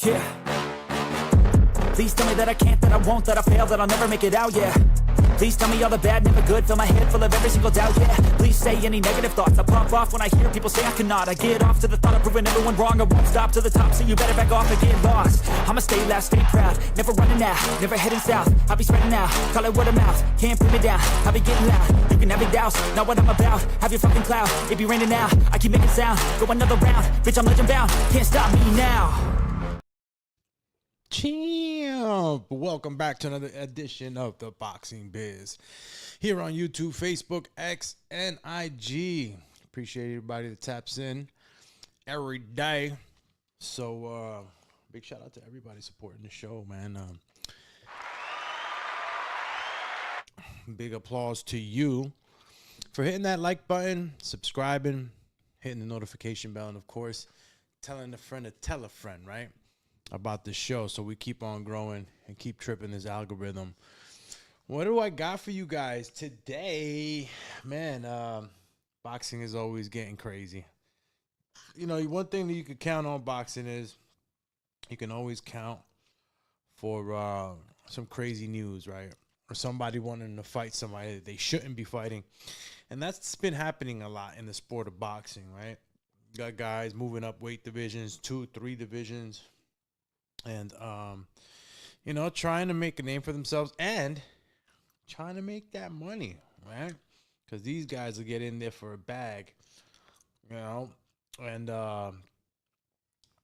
yeah. Please tell me that I can't, that I won't, that I fail, that I'll never make it out, yeah. Please tell me all the bad, never good, fill my head full of every single doubt, yeah. Please say any negative thoughts, I pop off when I hear people say I cannot. I get off to the thought of proving everyone wrong, I won't stop to the top, so you better back off and get lost. I'ma stay loud, stay proud, never running out, never heading south. I'll be spreading out, call it word of mouth, can't put me down, I'll be getting loud. You can have your doubts, not what I'm about, have your fucking clout, it be raining now, I keep making sound, go another round, bitch I'm legend bound, can't stop me now. Champ, welcome back to another edition of the Boxing Biz here on YouTube, Facebook, X, and IG. Appreciate everybody that taps in every day. So big shout out to everybody supporting the show, man. Big applause to you for hitting that like button, subscribing, hitting the notification bell, and of course telling a friend to tell a friend, right, about the show, so we keep on growing and keep tripping this algorithm. What do I got for you guys today? Man, boxing is always getting crazy. You know, one thing that you could count on boxing is you can always count for some crazy news, right? Or somebody wanting to fight somebody that they shouldn't be fighting. And that's been happening a lot in the sport of boxing, right? You got guys moving up weight divisions, 2, 3 divisions. And, you know, trying to make a name for themselves and trying to make that money, right? Because these guys will get in there for a bag, you know. And,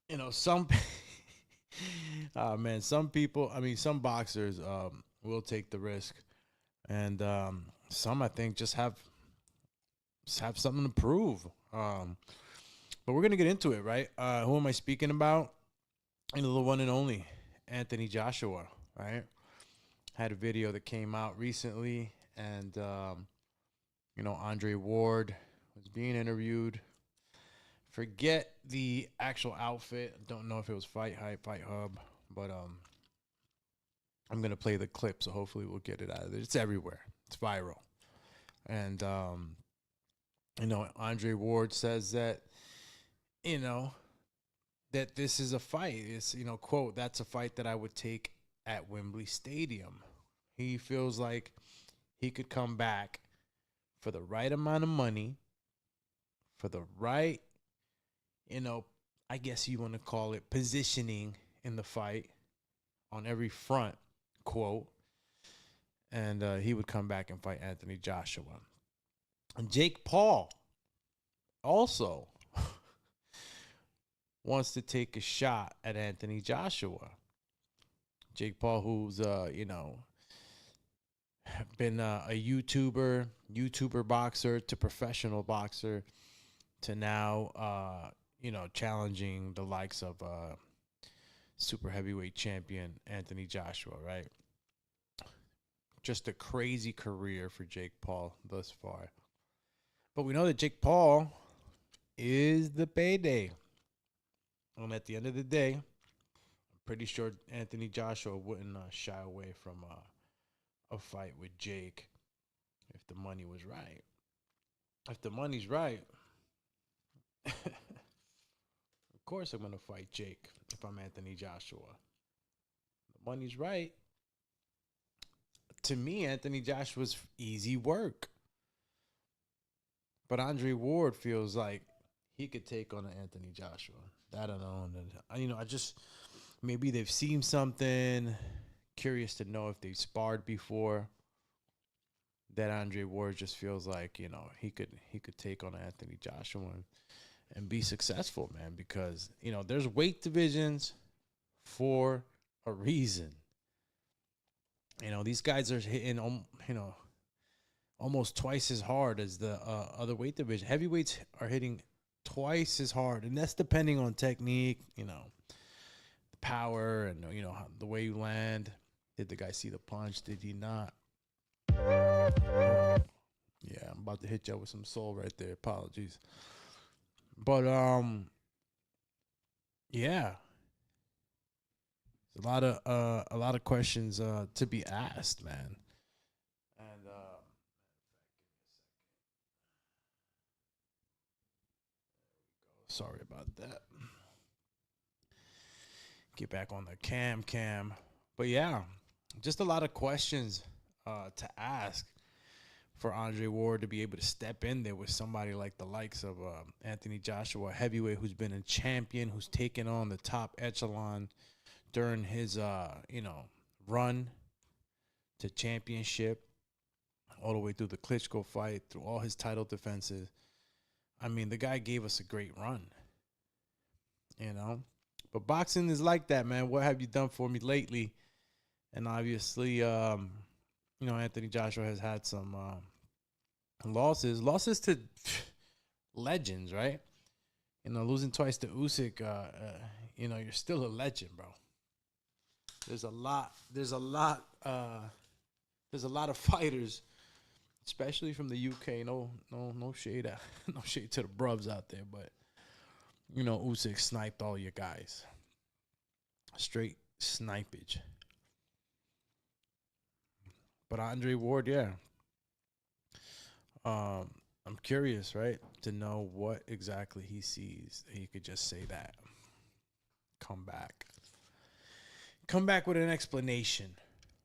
you know, some some people, some boxers will take the risk. And some, I think, just have something to prove. But we're going to get into it, right? Who am I speaking about? The one and only Anthony Joshua, right? Had a video that came out recently, and Andre Ward was being interviewed. Forget the actual outfit. Don't know if it was Fight Hype, Fight Hub, but I'm gonna play the clip, so hopefully we'll get it out of there. It's everywhere. It's viral, and Andre Ward says that that this is a fight. It's, quote, that's a fight that I would take at Wembley Stadium. He feels like he could come back for the right amount of money, for the right, I guess you want to call it positioning in the fight on every front, quote, and he would come back and fight Anthony Joshua. And Jake Paul also wants to take a shot at Anthony Joshua. Jake Paul, who's, been a YouTuber boxer to professional boxer to now, challenging the likes of super heavyweight champion Anthony Joshua, right? Just a crazy career for Jake Paul thus far. But we know that Jake Paul is the payday. And at the end of the day, I'm pretty sure Anthony Joshua wouldn't shy away from a fight with Jake if the money was right. If the money's right, of course I'm going to fight Jake if I'm Anthony Joshua. The money's right. To me, Anthony Joshua's easy work. But Andre Ward feels like he could take on Anthony Joshua. That alone, maybe they've seen something. Curious to know if they've sparred before. That Andre Ward just feels like he could take on Anthony Joshua and be successful, man. Because there's weight divisions for a reason. These guys are hitting almost twice as hard as the other weight division. Heavyweights are hitting twice as hard, and that's depending on technique, the power, and the way you land. Did the guy see the punch? Did he not? Yeah, I'm about to hit you with some soul right there. Apologies, but yeah, a lot of questions to be asked, man. And sorry about that. Get back on the cam. But yeah, just a lot of questions to ask for Andre Ward to be able to step in there with somebody like the likes of Anthony Joshua, heavyweight, who's been a champion, who's taken on the top echelon during his run to championship, all the way through the Klitschko fight, through all his title defenses. I mean, the guy gave us a great run, But boxing is like that, man. What have you done for me lately? And obviously, Anthony Joshua has had some losses to legends, right? Losing twice to Usyk, you're still a legend, bro. There's a lot of fighters, especially from the UK. No shade, no shade to the bruvs out there, but Usyk sniped all your guys. Straight snipage. But Andre Ward, yeah. I'm curious, right, to know what exactly he sees. He could just say that. Come back with an explanation,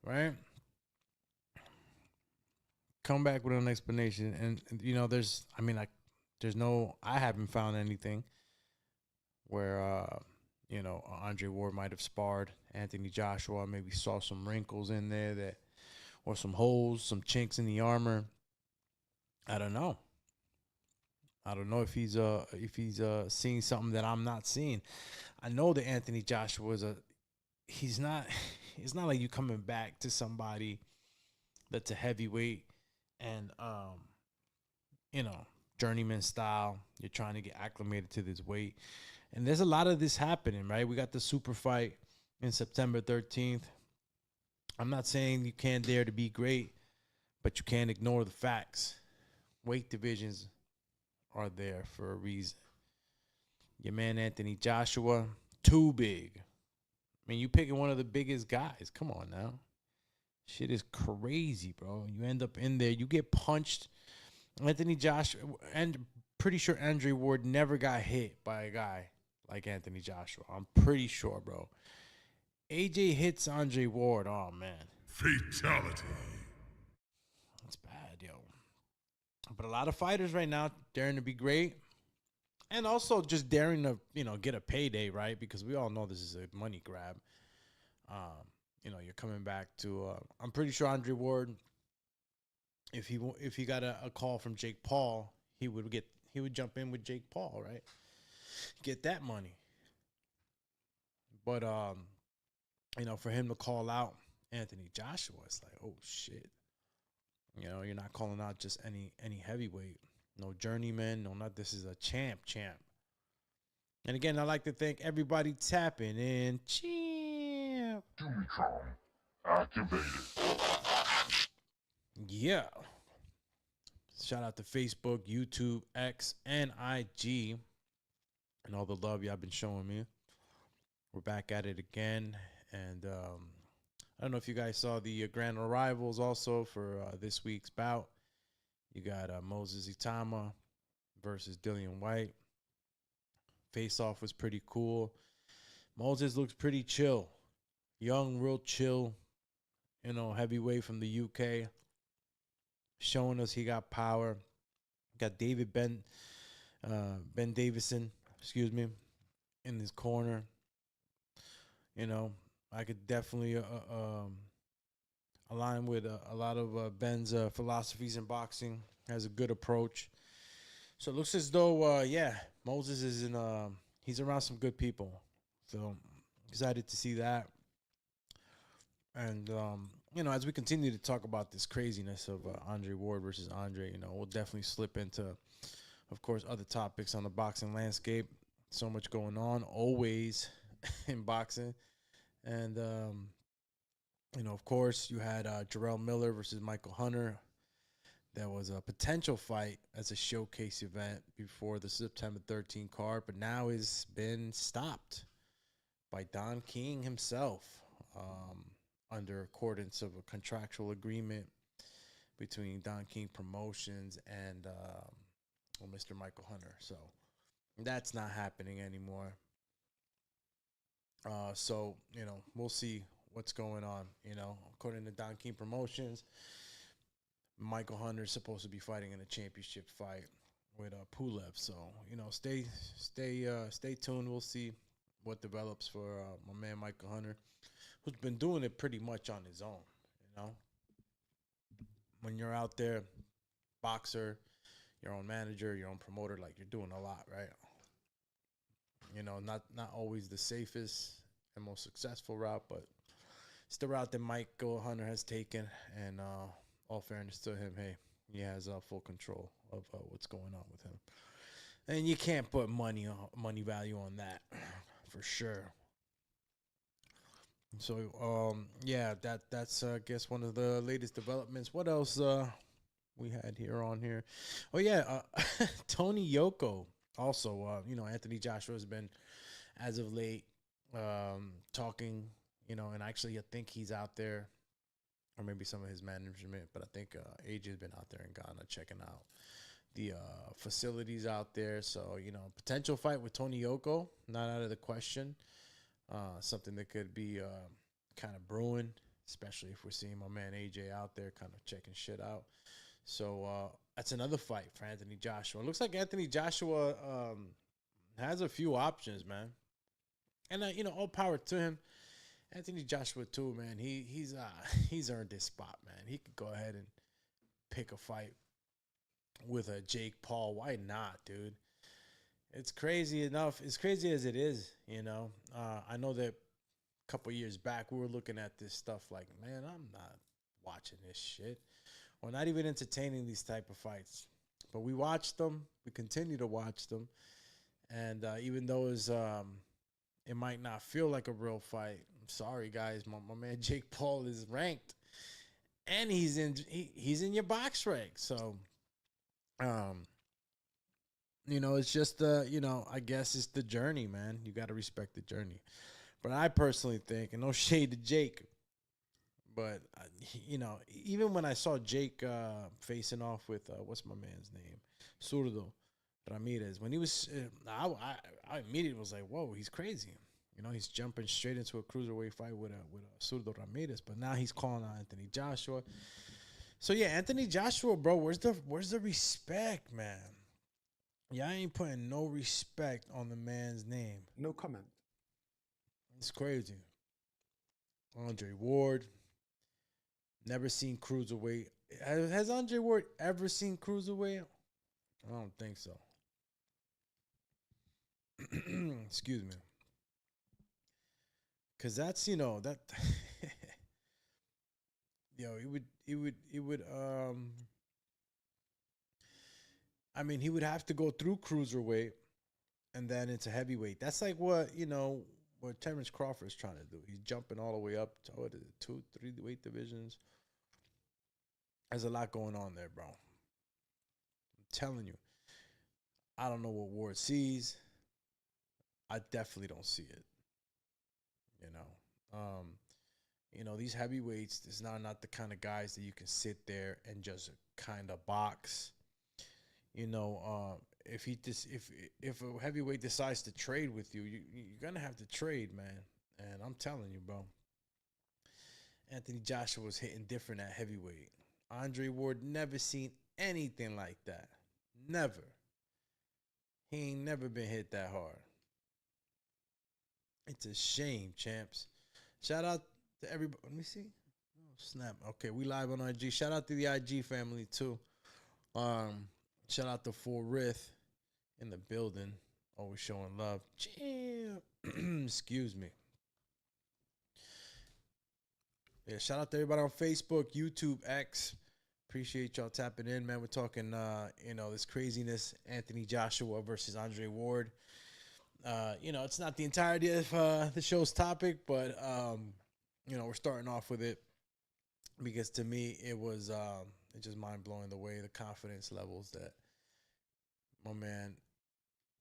right? Come back with an explanation. And I haven't found anything where, Andre Ward might have sparred Anthony Joshua, maybe saw some wrinkles in there or some holes, some chinks in the armor. I don't know if he's seeing something that I'm not seeing. I know that Anthony Joshua it's not like you coming back to somebody that's a heavyweight and journeyman style. You're trying to get acclimated to this weight. And there's a lot of this happening, right? We got the super fight in September 13th. I'm not saying you can't dare to be great, but you can't ignore the facts. Weight divisions are there for a reason. Your man Anthony Joshua, too big. I mean, you picking one of the biggest guys. Come on now. Shit is crazy, bro. You end up in there. You get punched. Anthony Joshua, and pretty sure Andre Ward never got hit by a guy like Anthony Joshua. I'm pretty sure, bro. AJ hits Andre Ward. Oh, man. Fatality. That's bad, yo. But a lot of fighters right now daring to be great. And also just daring to, get a payday, right? Because we all know this is a money grab. You're coming back to, I'm pretty sure Andre Ward, if he got a call from Jake Paul, he would jump in with Jake Paul, right? Get that money. But, for him to call out Anthony Joshua, it's like, oh, shit. You're not calling out just any heavyweight. No journeyman. No, not this is a champ. And again, I like to thank everybody tapping in. Champ. Dumitron activated. Yeah. Shout out to Facebook, YouTube, X, and IG. And all the love y'all been showing me. We're back at it again. And I don't know if you guys saw the grand arrivals also for this week's bout. You got Moses Itama versus Dillian White. Face-off was pretty cool. Moses looks pretty chill. Young, real chill, heavyweight from the UK. Showing us he got power. Got Ben Davison, in his corner. I could definitely align with a lot of Ben's philosophies in boxing. Has a good approach. So it looks as though, Moses is he's around some good people. So excited to see that. And, as we continue to talk about this craziness of Andre Ward versus Andre, we'll definitely slip into, of course, other topics on the boxing landscape. So much going on always in boxing. And, of course, you had Jarrell Miller versus Michael Hunter. That was a potential fight as a showcase event before the September 13th card, but now has been stopped by Don King himself under accordance of a contractual agreement between Don King Promotions and Mr. Michael Hunter. So that's not happening anymore. So, we'll see what's going on. According to Don King Promotions, Michael Hunter's supposed to be fighting in a championship fight with Pulev. So, stay tuned. We'll see what develops for my man Michael Hunter, who's been doing it pretty much on his own. When you're out there, boxer, your own manager, your own promoter, like you're doing a lot, right? Not always the safest and most successful route, but it's the route that Michael Hunter has taken. And all fairness to him, hey, he has full control of what's going on with him. And you can't put money value on that for sure. So, that's I guess one of the latest developments. What else we had here? Oh yeah, Tony Yoka. Also, Anthony Joshua has been, as of late, talking, and actually I think he's out there, or maybe some of his management, but I think AJ's been out there in Ghana checking out the facilities out there. So, potential fight with Tony Yoka, not out of the question. Something that could be kind of brewing, especially if we're seeing my man AJ out there kind of checking shit out. So that's another fight for Anthony Joshua. It looks like Anthony Joshua has a few options, man. And all power to him. Anthony Joshua too, man. He's earned this spot, man. He could go ahead and pick a fight with a Jake Paul. Why not, dude? It's crazy enough. As crazy as it is, I know that a couple years back we were looking at this stuff like, man, I'm not watching this shit. Or not even entertaining these type of fights. But we watched them. We continue to watch them. And even though it might not feel like a real fight, I'm sorry, guys. My man Jake Paul is ranked. And he's in your box rank. So, it's just, I guess it's the journey, man. You got to respect the journey. But I personally think, and no shade to Jake, but, even when I saw Jake facing off with, what's my man's name? Zurdo Ramirez. When he was, I immediately was like, whoa, he's crazy. He's jumping straight into a cruiserweight fight with a Zurdo Ramirez. But now he's calling out Anthony Joshua. So, yeah, Anthony Joshua, bro, where's the respect, man? Y'all ain't putting no respect on the man's name. No comment. It's crazy. Andre Ward. Never seen cruiserweight. Has Andre Ward ever seen cruiserweight? I don't think so. Excuse me. Cause that's that. He would. I mean, he would have to go through cruiserweight, and then into heavyweight. That's like what Terrence Crawford is trying to do. He's jumping all the way up to 2, 3 weight divisions. There's a lot going on there, bro. I'm telling you. I don't know what Ward sees. I definitely don't see it. These heavyweights is not the kind of guys that you can sit there and just kind of box. If a heavyweight decides to trade with you, you're gonna have to trade, man. And I'm telling you, bro. Anthony Joshua was hitting different at heavyweight. Andre Ward never seen anything like that. Never. He ain't never been hit that hard. It's a shame, champs. Shout out to everybody. Let me see. Oh, snap. Okay, we live on IG. Shout out to the IG family, too. Shout out to Forrith in the building. Always showing love. Excuse me. Yeah, shout out to everybody on Facebook, YouTube, X. Appreciate y'all tapping in, man. We're talking, this craziness. Anthony Joshua versus Andre Ward. It's not the entirety of the show's topic, but, we're starting off with it because to me, it was it's just mind-blowing the way the confidence levels that my man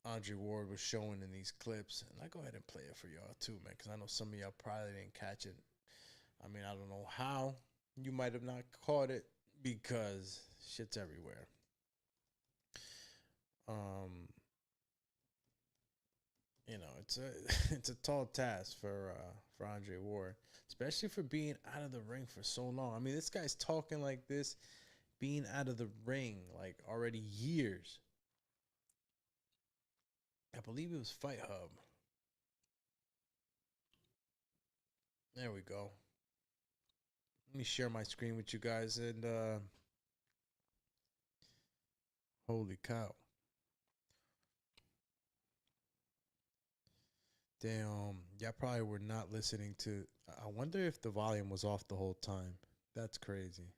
Andre Ward was showing in these clips. And I go ahead and play it for y'all too, man, because I know some of y'all probably didn't catch it. I mean, I don't know how you might have not caught it because shit's everywhere. it's a tall task for Andre Ward, especially for being out of the ring for so long. I mean, this guy's talking like this, being out of the ring like already years. I believe it was Fight Hub. There we go. Let me share my screen with you guys, and holy cow. Damn, y'all probably were not listening to. I wonder if the volume was off the whole time. That's crazy.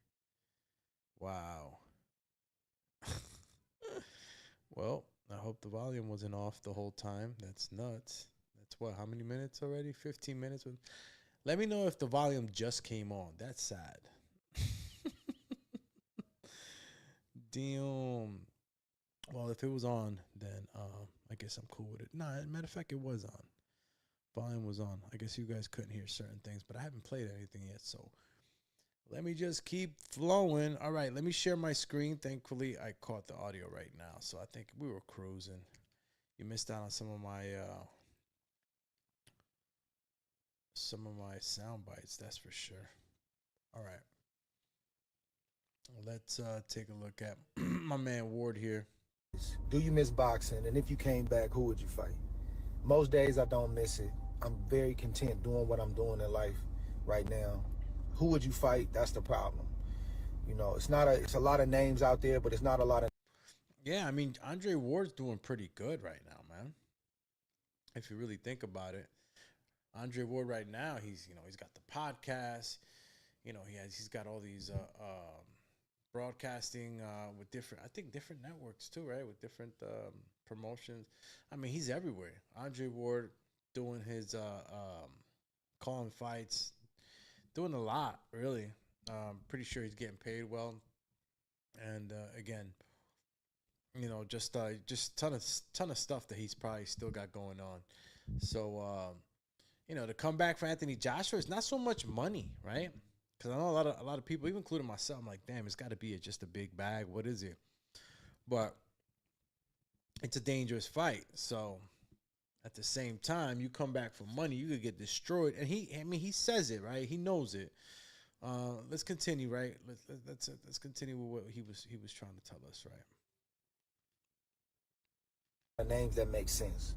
Wow. Well, I hope the volume wasn't off the whole time. That's nuts. That's what, how many minutes already? 15 minutes? Let me know if the volume just came on. That's sad. Damn. Well, if it was on, then I guess I'm cool with it. Nah, matter of fact, it was on. Volume was on. I guess you guys couldn't hear certain things, but I haven't played anything yet, so let me just keep flowing. All right, let me share my screen. Thankfully, I caught the audio right now, so I think we were cruising. You missed out on some of my sound bites, that's for sure. All right, let's take a look at my man Ward here. Do you miss boxing? And if you came back, who would you fight? Most days I don't miss it. I'm very content doing what I'm doing in life right now. Who would you fight? That's the problem. You know, it's a lot of names out there, but it's not a lot of. Yeah, I mean, Andre Ward's doing pretty good right now, man. If you really think about it, Andre Ward right now, he's got the podcast, he's got all these broadcasting with different networks too, right? With different promotions. I mean, he's everywhere. Andre Ward doing his calling fights, doing a lot, really. Pretty sure he's getting paid well. And again, just ton of stuff that he's probably still got going on. So to come back for Anthony Joshua, it's not so much money, right? Because I know a lot of people, even including myself, I'm like, damn, it's got to be just a big bag. What is it? But it's a dangerous fight. So at the same time, you come back for money, you could get destroyed. And he says it, right? He knows it. Let's continue, right? Let's continue with what he was trying to tell us, right? Names that make sense,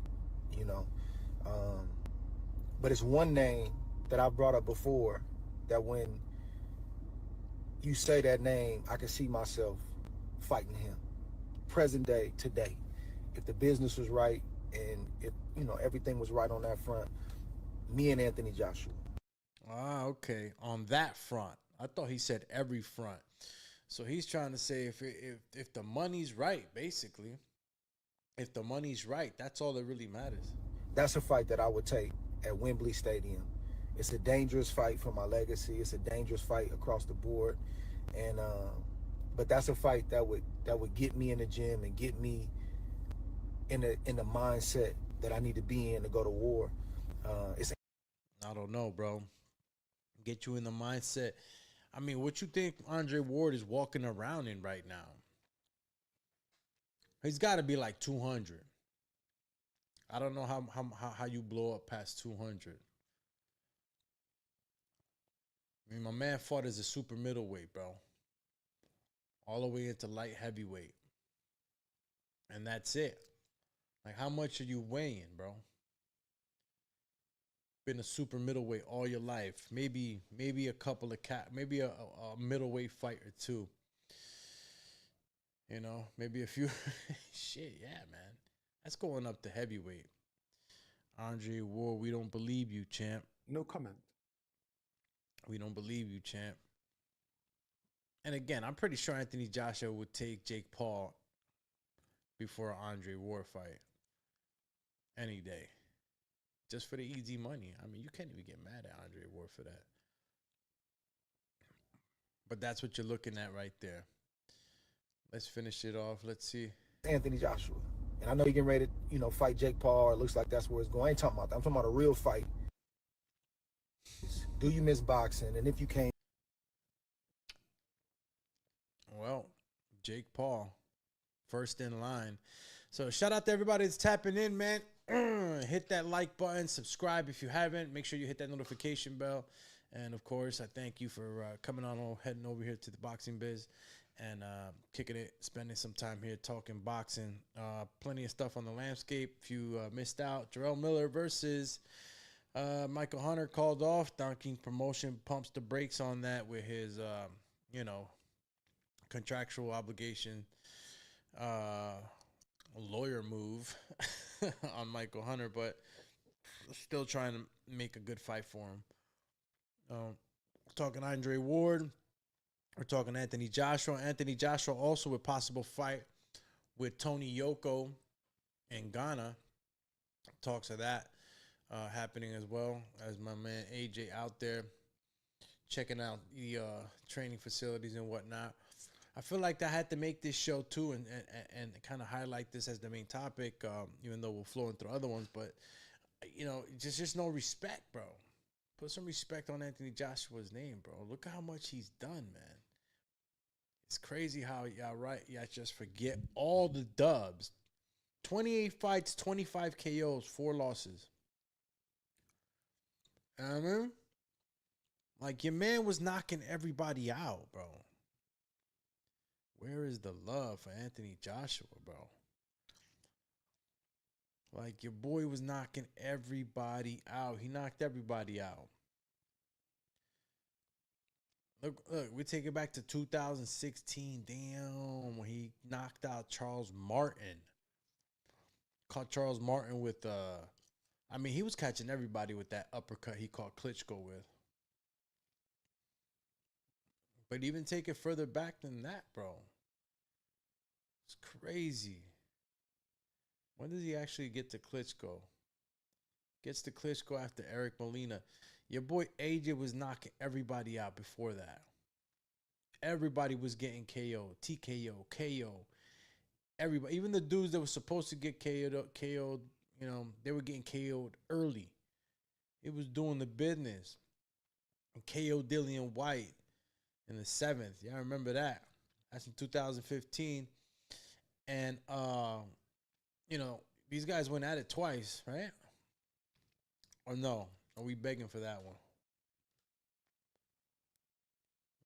but it's one name that I brought up before that when you say that name, I can see myself fighting him. Present day, today, if the business was right and if everything was right on that front, me and Anthony Joshua. Ah, okay. On that front, I thought he said every front. So he's trying to say if the money's right, basically. If the money's right, that's all that really matters. That's a fight that I would take at Wembley Stadium. It's a dangerous fight for my legacy. It's a dangerous fight across the board, and but that's a fight that would get me in the gym and get me in the mindset that I need to be in to go to war. I don't know, bro. Get you in the mindset. I mean, what you think Andre Ward is walking around in right now? He's got to be like 200. I don't know how you blow up past 200. I mean, my man fought as a super middleweight, bro. All the way into light heavyweight. And that's it. Like, how much are you weighing, bro? Been a super middleweight all your life. Maybe a couple of maybe a middleweight fight or two. Maybe a few. Shit, yeah, man. That's going up to heavyweight. Andre Ward, we don't believe you, champ. No comment. We don't believe you, champ. And again, I'm pretty sure Anthony Joshua would take Jake Paul before an Andre Ward fight any day. Just for the easy money. I mean, you can't even get mad at Andre Ward for that. But that's what you're looking at right there. Let's finish it off. Let's see. Anthony Joshua. And I know you're getting ready to, fight Jake Paul. It looks like that's where it's going. I ain't talking about that. I'm talking about a real fight. Do you miss boxing? And if you came. Well, Jake Paul, first in line. So shout out to everybody that's tapping in, man. hit that like button, subscribe if you haven't. Make sure you hit that notification bell. And, of course, I thank you for coming on, heading over here to the Boxing Biz and kicking it, spending some time here talking boxing. Plenty of stuff on the landscape. If you missed out, Jarrell Miller versus Michael Hunter called off. Donkey Promotion pumps the brakes on that with his, contractual obligation lawyer move on Michael Hunter, but still trying to make a good fight for him. Talking Andre Ward. We're talking Anthony Joshua. Anthony Joshua also with possible fight with Tony Yoka in Ghana. Talks of that happening as well, as my man AJ out there checking out the training facilities and whatnot. I feel like I had to make this show too and kind of highlight this as the main topic, even though we're flowing through other ones. But, just no respect, bro. Put some respect on Anthony Joshua's name, bro. Look how much he's done, man. It's crazy how y'all just forget all the dubs. 28 fights, 25 KOs, 4 losses. I mean, like, your man was knocking everybody out, bro. Where is the love for Anthony Joshua, bro? Like, your boy was knocking everybody out. He knocked everybody out. Look, we take it back to 2016. Damn, when he knocked out Charles Martin. Caught Charles Martin with, he was catching everybody with that uppercut he caught Klitschko with. But even take it further back than that, bro. It's crazy. When does he actually get to Klitschko? Gets to Klitschko after Eric Molina. Your boy AJ was knocking everybody out before that. Everybody was getting KO'd, TKO, KO. Everybody, even the dudes that were supposed to get KO'd, they were getting KO'd early. It was doing the business. And KO Dillian White in the 7th. Yeah, I remember that. That's in 2015. And, these guys went at it twice, right? Or no? Are we begging for that one?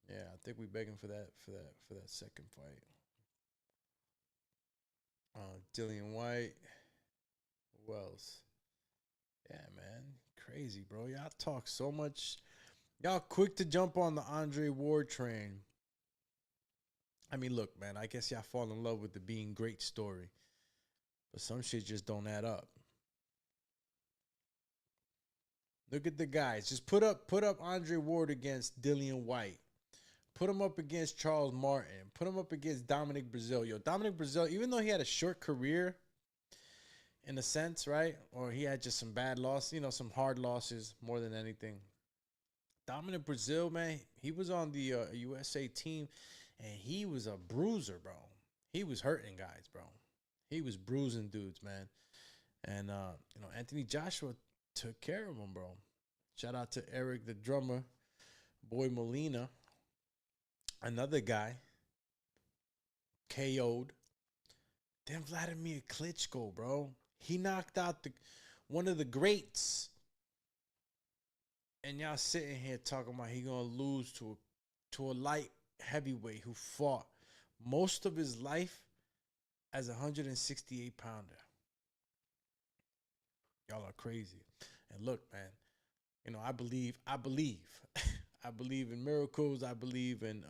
Yeah, I think we begging for that second fight. Dillian White. Who else? Yeah, man. Crazy, bro. Y'all talk so much. Y'all quick to jump on the Andre Ward train. I mean, look, man, I guess y'all fall in love with the being great story. But some shit just don't add up. Look at the guys. Just put up Andre Ward against Dillian White. Put him up against Charles Martin. Put him up against Dominic Breazeale. Dominic Breazeale, even though he had a short career, in a sense, right? Or he had just some bad losses, some hard losses more than anything. Dominic Breazeale, man, he was on the USA team, and he was a bruiser, bro. He was hurting guys, bro. He was bruising dudes, man. And, Anthony Joshua took care of him, bro. Shout out to Eric, the drummer, Boy Molina. Another guy KO'd. Then Vladimir Klitschko, bro. He knocked out one of the greats. And y'all sitting here talking about he gonna lose to a light heavyweight who fought most of his life as a 168-pounder. Y'all are crazy. And look, man, I believe I believe in miracles. I believe in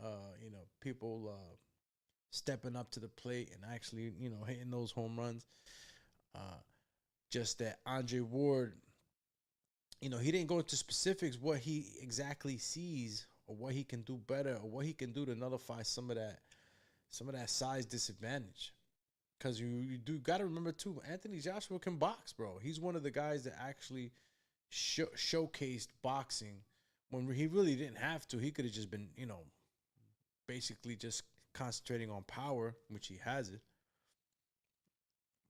people stepping up to the plate and actually, hitting those home runs. Just that Andre Ward, he didn't go into specifics what he exactly sees or what he can do better or what he can do to nullify some of that size disadvantage. Because you do got to remember too, Anthony Joshua can box, bro. He's one of the guys that actually showcased boxing when he really didn't have to. He could have just been, basically just concentrating on power, which he has it.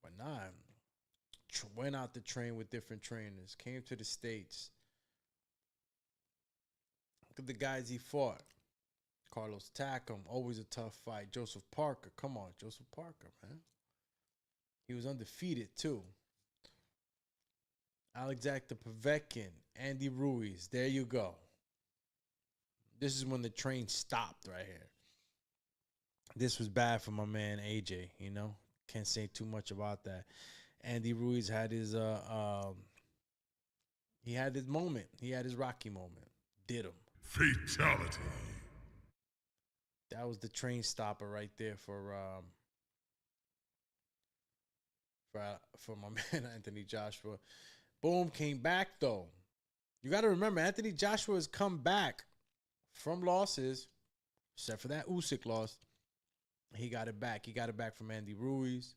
But nah, went out to train with different trainers, came to the States. Look at the guys he fought. Carlos Takam, always a tough fight. Joseph Parker, come on, Joseph Parker, man. He was undefeated too. Alexander Povetkin, Andy Ruiz. There you go. This is when the train stopped right here. This was bad for my man AJ, you know. Can't say too much about that. Andy Ruiz had his he had his moment. He had his Rocky moment. Did him. Fatality. That was the train stopper right there for my man Anthony Joshua. Boom, came back though. You got to remember, Anthony Joshua has come back from losses, except for that Usyk loss. He got it back. He got it back from Andy Ruiz.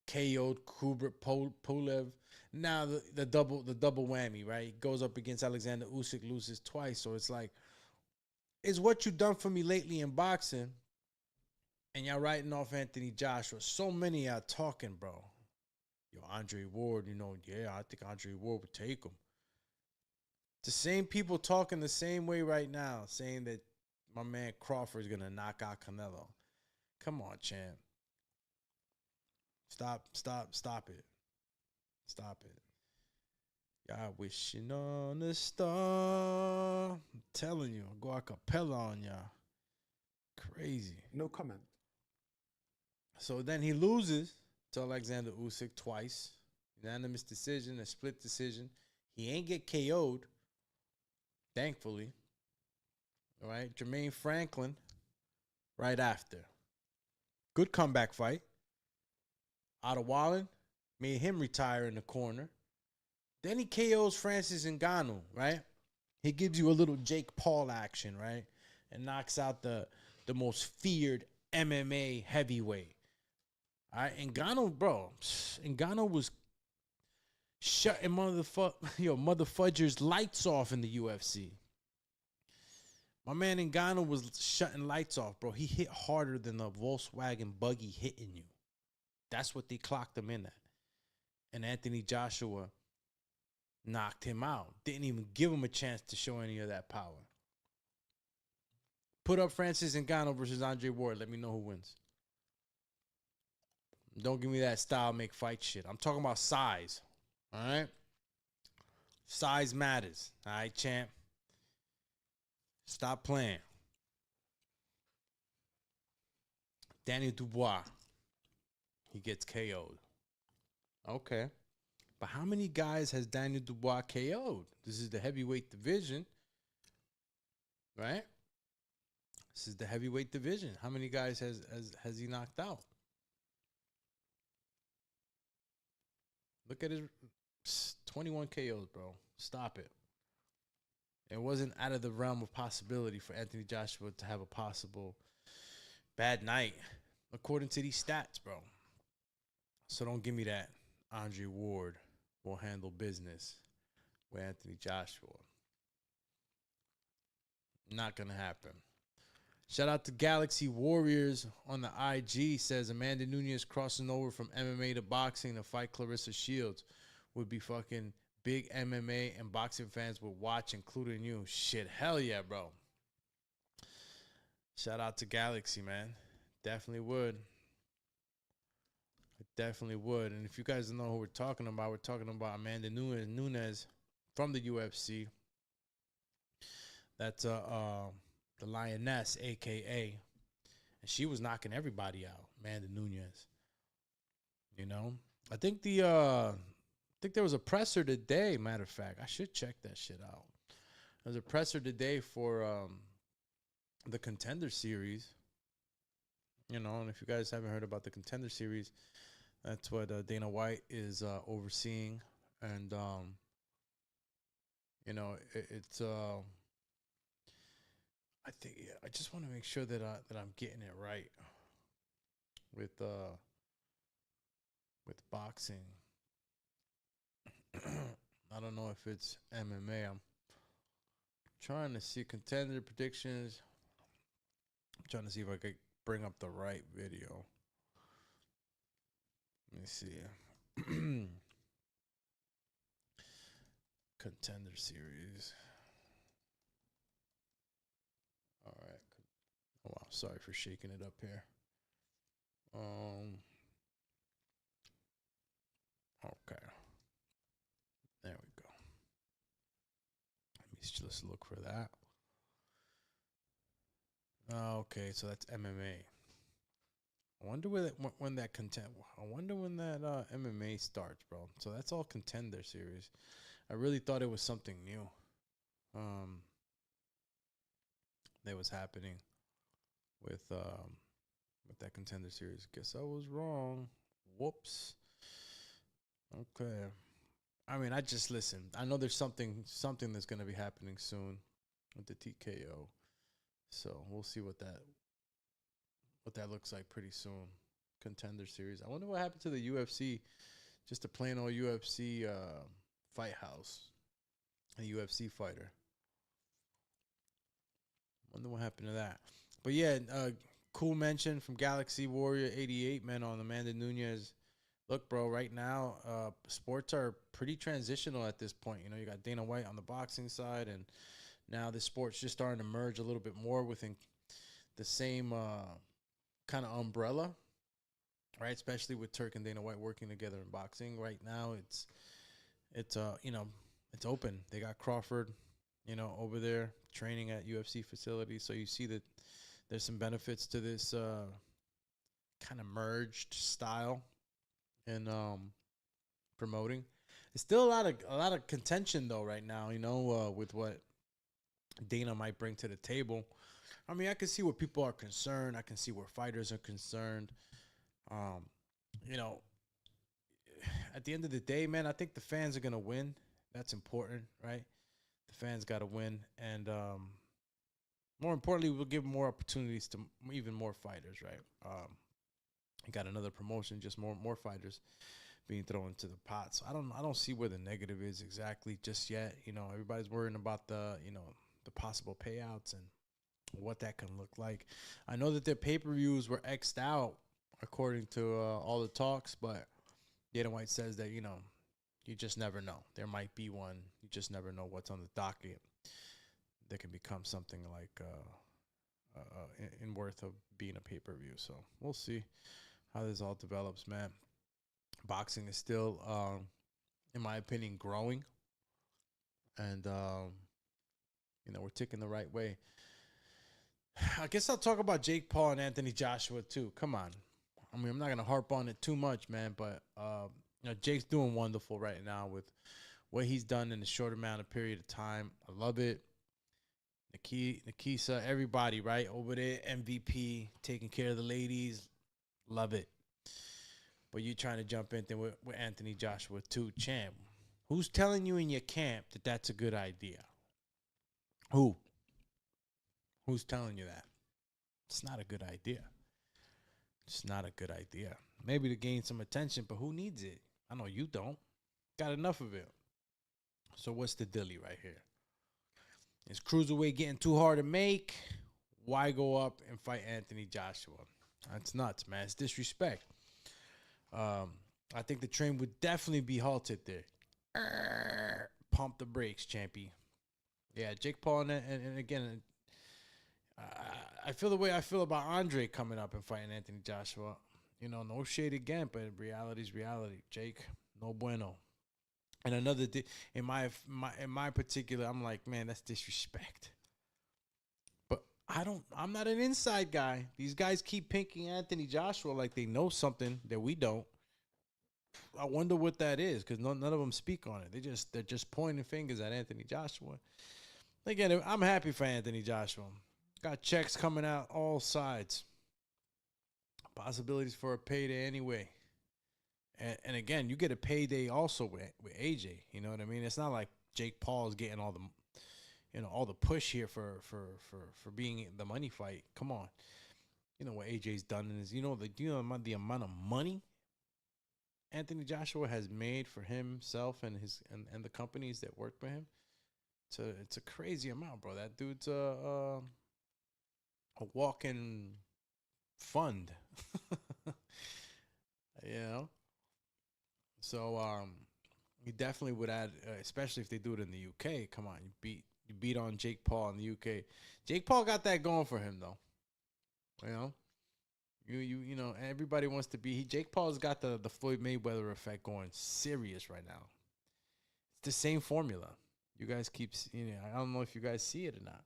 KO'd Kubrat Pulev. Now the double whammy, right? He goes up against Alexander Usyk, loses twice. So it's like, it's what you done for me lately in boxing, and y'all writing off Anthony Joshua. So many are talking, bro. Yo, Andre Ward, you know, yeah, I think Andre Ward would take him. The same people talking the same way right now, saying that my man Crawford is gonna knock out Canelo. Come on, champ. Stop it. Stop it. Y'all wishing on a star. I'm telling you, I'll go a cappella on y'all. Crazy. No comment. So then he loses to Alexander Usyk twice. Unanimous decision, a split decision. He ain't get KO'd, thankfully. All right, Jermaine Franklin right after. Good comeback fight. Adewale made him retire in the corner. Then he KOs Francis Ngannou, right? He gives you a little Jake Paul action, right? And knocks out the most feared MMA heavyweight. All right, Ngannou was shutting motherfudger's lights off in the UFC. My man Ngannou was shutting lights off, bro. He hit harder than a Volkswagen buggy hitting you. That's what they clocked him in at. And Anthony Joshua knocked him out. Didn't even give him a chance to show any of that power. Put up Francis Ngannou versus Andre Ward. Let me know who wins. Don't give me that style make fight shit. I'm talking about size. All right? Size matters. All right, champ? Stop playing. Daniel Dubois. He gets KO'd. Okay. But how many guys has Daniel Dubois KO'd? This is the heavyweight division. Right? This is the heavyweight division. How many guys has he knocked out? Look at his 21 KOs, bro. Stop it. It wasn't out of the realm of possibility for Anthony Joshua to have a possible bad night, according to these stats, bro. So don't give me that Andre Ward will handle business with Anthony Joshua. Not going to happen. Shout out to Galaxy Warriors on the IG. Says Amanda Nunes crossing over from MMA to boxing to fight Clarissa Shields would be fucking big MMA and boxing fans would watch, including you. Shit, hell yeah, bro. Shout out to Galaxy, man. Definitely would. I definitely would. And if you guys don't know who we're talking about Amanda Nunes from the UFC. That's the Lioness, a.k.a. And she was knocking everybody out, Amanda Nunes. You know? I think there was a presser today, matter of fact. I should check that shit out. There's a presser today for the Contender Series. You know, and if you guys haven't heard about the Contender Series, that's what Dana White is overseeing. And, you know, it's... I think I just want to make sure that I'm getting it right with boxing. I don't know if it's MMA. I'm trying to see contender predictions. I'm trying to see if I could bring up the right video. Let me see. Contender Series. All right. Oh, wow. Sorry for shaking it up here. Okay. Let's look for that. Okay, so that's MMA. I wonder when that I wonder when that MMA starts, bro. So that's all Contender Series. I really thought it was something new. That was happening with that Contender Series. Guess I was wrong. Whoops. Okay. I mean, I just listen. I know there's something that's gonna be happening soon with the TKO. So we'll see what that looks like pretty soon. Contender Series. I wonder what happened to the UFC. Just a plain old UFC fight house. A UFC fighter. Wonder what happened to that. But yeah, cool mention from Galaxy Warrior 88, man, on Amanda Nunes. Look, bro, right now, sports are pretty transitional at this point. You know, you got Dana White on the boxing side, and now the sport's just starting to merge a little bit more within the same kind of umbrella, right? Especially with Turk and Dana White working together in boxing. Right now, it's open. They got Crawford, over there training at UFC facilities. So you see that there's some benefits to this kind of merged style and promoting. There's still a lot of contention though right now, with what Dana might bring to the table. I mean, I can see where people are concerned. I can see where fighters are concerned. At the end of the day, man, I think the fans are gonna win. That's important, right? The fans got to win, and more importantly, we'll give more opportunities to even more fighters, right? You got another promotion, just more fighters being thrown into the pot. So I don't see where the negative is exactly just yet. Everybody's worrying about the possible payouts and what that can look like. I know that their pay-per-views were X'd out according to all the talks, but Dana White says that, you just never know. There might be one. You just never know what's on the docket that can become something like in worth of being a pay-per-view. So we'll see how this all develops, man. Boxing is still, in my opinion, growing. And, we're ticking the right way. I guess I'll talk about Jake Paul and Anthony Joshua, too. Come on. I mean, I'm not going to harp on it too much, man, but Jake's doing wonderful right now with what he's done in a short amount of period of time. I love it. Nikisa, everybody, right, over there, MVP, taking care of the ladies. Love it. But you trying to jump in there with Anthony Joshua, too, champ. Who's telling you in your camp that that's a good idea? Who? Who's telling you that? It's not a good idea. It's not a good idea. Maybe to gain some attention, but who needs it? I know you don't. Got enough of it. So what's the dilly right here? Is cruiserweight getting too hard to make? Why go up and fight Anthony Joshua? That's nuts, man. It's disrespect. I think the train would definitely be halted there. Pump the brakes, champy. Yeah, Jake Paul and again, I feel the way I feel about Andre coming up and fighting Anthony Joshua. No shade again, but reality's reality. Jake, no bueno. And another in my particular, I'm like, man, that's disrespect. But I'm not an inside guy. These guys keep pinking Anthony Joshua like they know something that we don't. I wonder what that is, because none of them speak on it. They're just pointing fingers at Anthony Joshua. Again, I'm happy for Anthony Joshua. Got checks coming out all sides. Possibilities for a payday anyway. And again, you get a payday also with AJ. You know what I mean? It's not like Jake Paul is getting all the push here for being the money fight. Come on. You know what AJ's done is the amount of money Anthony Joshua has made for himself and the companies that work for him. It's a crazy amount, bro. That dude's a walking fund. So you definitely would add, especially if they do it in the UK. Come on, you beat on Jake Paul in the UK. Jake Paul got that going for him though. Everybody wants to be. Jake Paul's got the Floyd Mayweather effect going serious right now. It's the same formula. You guys keep, I don't know if you guys see it or not.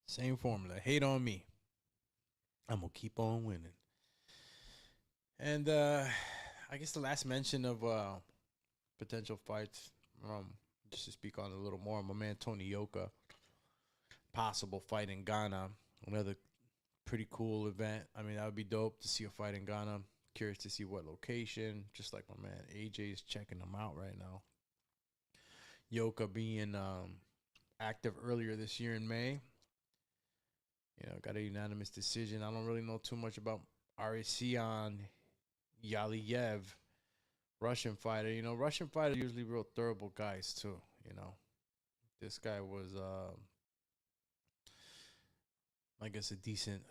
Same formula. Hate on me. I'm going to keep on winning. And I guess the last mention of potential fights, just to speak on it a little more, my man Tony Yoka, possible fight in Ghana. Another pretty cool event. I mean, that would be dope to see a fight in Ghana. Curious to see what location, just like my man AJ is checking them out right now. Yoka being active earlier this year in May. Got a unanimous decision. I don't really know too much about Arisian Yaliev, Russian fighter. Russian fighters are usually real durable guys too. This guy was, I guess, a decent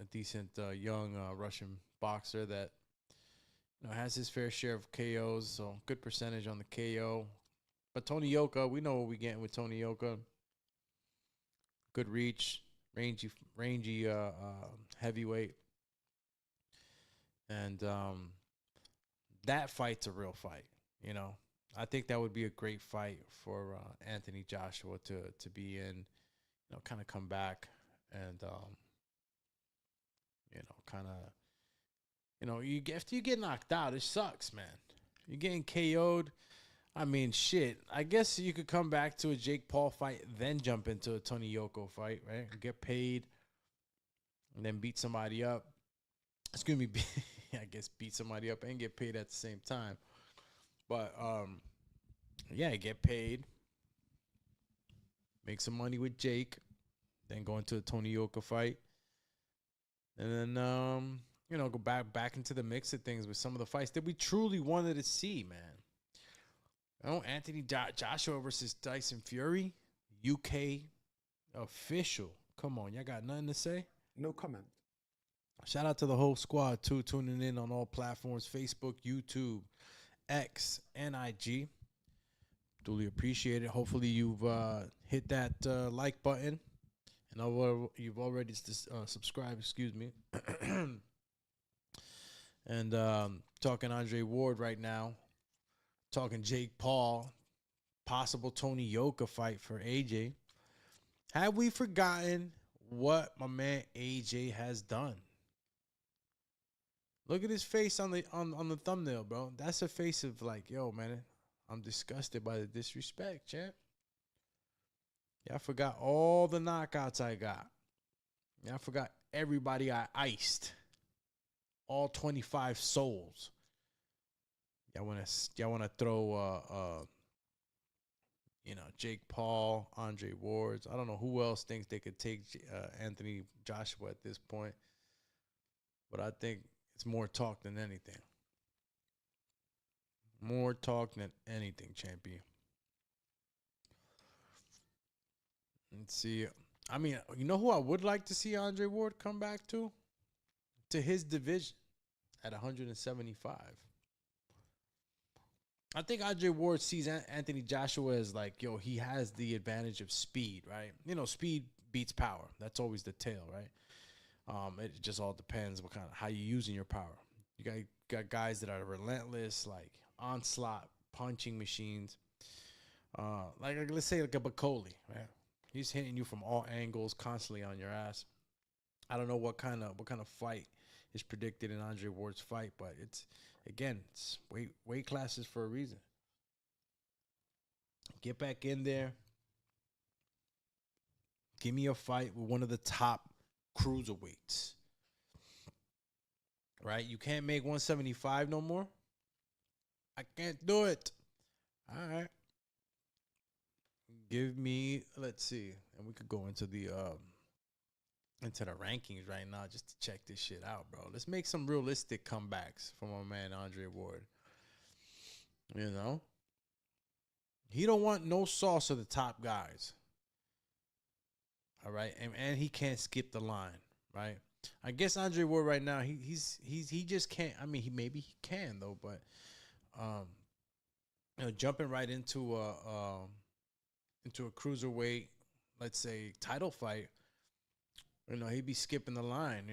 young Russian boxer that has his fair share of KOs. So good percentage on the KO. But Tony Yoka, we know what we're getting with Tony Yoka. Good reach, rangy heavyweight. And that fight's a real fight, I think that would be a great fight for Anthony Joshua to be in, kind of come back and, kind of, after you get knocked out, it sucks, man. You're getting KO'd. I mean, shit. I guess you could come back to a Jake Paul fight, then jump into a Tony Yoka fight, right? Get paid, and then beat somebody up. Excuse me, I guess beat somebody up and get paid at the same time. But, yeah, get paid. Make some money with Jake. Then go into a Tony Yoka fight. And then, go back into the mix of things with some of the fights that we truly wanted to see, man. Anthony Joshua versus Tyson Fury, UK official. Come on, y'all got nothing to say? No comment. Shout out to the whole squad, too, tuning in on all platforms, Facebook, YouTube, X, and IG. Duly appreciate it. Hopefully you've hit that like button. And you've already subscribed, excuse me. And talking Andre Ward right now. Talking Jake Paul. Possible Tony Yoka fight for AJ. Have we forgotten what my man AJ has done? Look at his face on the thumbnail, bro. That's a face of like, yo, man, I'm disgusted by the disrespect, champ. Yeah, I forgot all the knockouts I got. Yeah, I forgot everybody I iced. All 25 souls. Y'all wanna throw Jake Paul, Andre Wards. I don't know who else thinks they could take Anthony Joshua at this point. But I think it's more talk than anything. More talk than anything, champion. Let's see. I mean, you know who I would like to see Andre Ward come back to? To his division at 175. I think Andre Ward sees Anthony Joshua as like, yo, he has the advantage of speed, right? Speed beats power. That's always the tale, right? It just all depends how you're using your power. You got guys that are relentless, like onslaught punching machines. Like let's say like a Bacoli, right? He's hitting you from all angles, constantly on your ass. I don't know what kind of fight is predicted in Andre Ward's fight, but it's weight classes for a reason. Get back in there. Give me a fight with one of the top cruiserweights. Right? You can't make 175 no more? I can't do it. All right. Give me, let's see, and we could go into the rankings right now just to check this shit out, bro. Let's make some realistic comebacks from our man Andre Ward. He don't want no sauce of the top guys. All right, and he can't skip the line, right? I guess Andre Ward right now he just can't. I mean, maybe he can though, but jumping right into a cruiserweight, let's say title fight, he'd be skipping the line.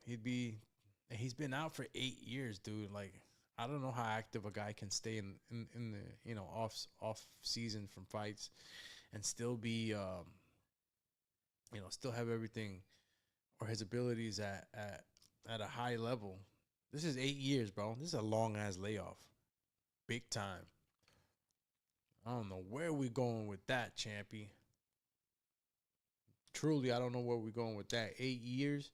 He's been out for 8 years, dude. Like, I don't know how active a guy can stay in the off season from fights and still be still have everything or his abilities at a high level. This is 8 years, bro. This is a long ass layoff, big time. I don't know where we going with that, Champy. Truly, I don't know where we're going with that. 8 years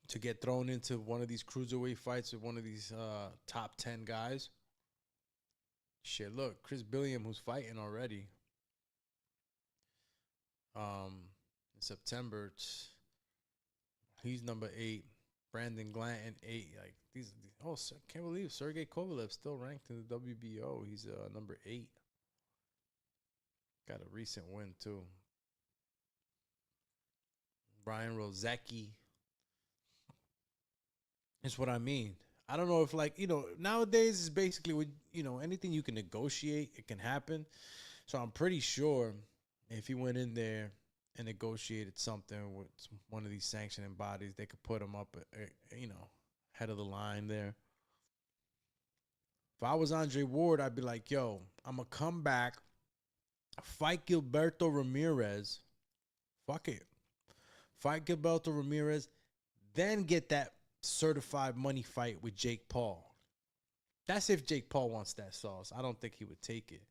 to get thrown into one of these cruiserweight fights with one of these top 10 guys. Shit, look, Chris Billiam, who's fighting already. In September, he's number 8. Brandon Glanton 8. Like these. Oh, can't believe Sergey Kovalev still ranked in the WBO. He's number 8. Got a recent win too. Brian Rozecki. That's what I mean. I don't know if nowadays is basically with anything you can negotiate, it can happen. So I'm pretty sure if he went in there and negotiated something with one of these sanctioning bodies, they could put him up, head of the line there. If I was Andre Ward, I'd be like, yo, I'm going to come back, fight Gilberto Ramirez. Fuck it. Fight Gilberto Ramirez, then get that certified money fight with Jake Paul. That's if Jake Paul wants that sauce. I don't think he would take it.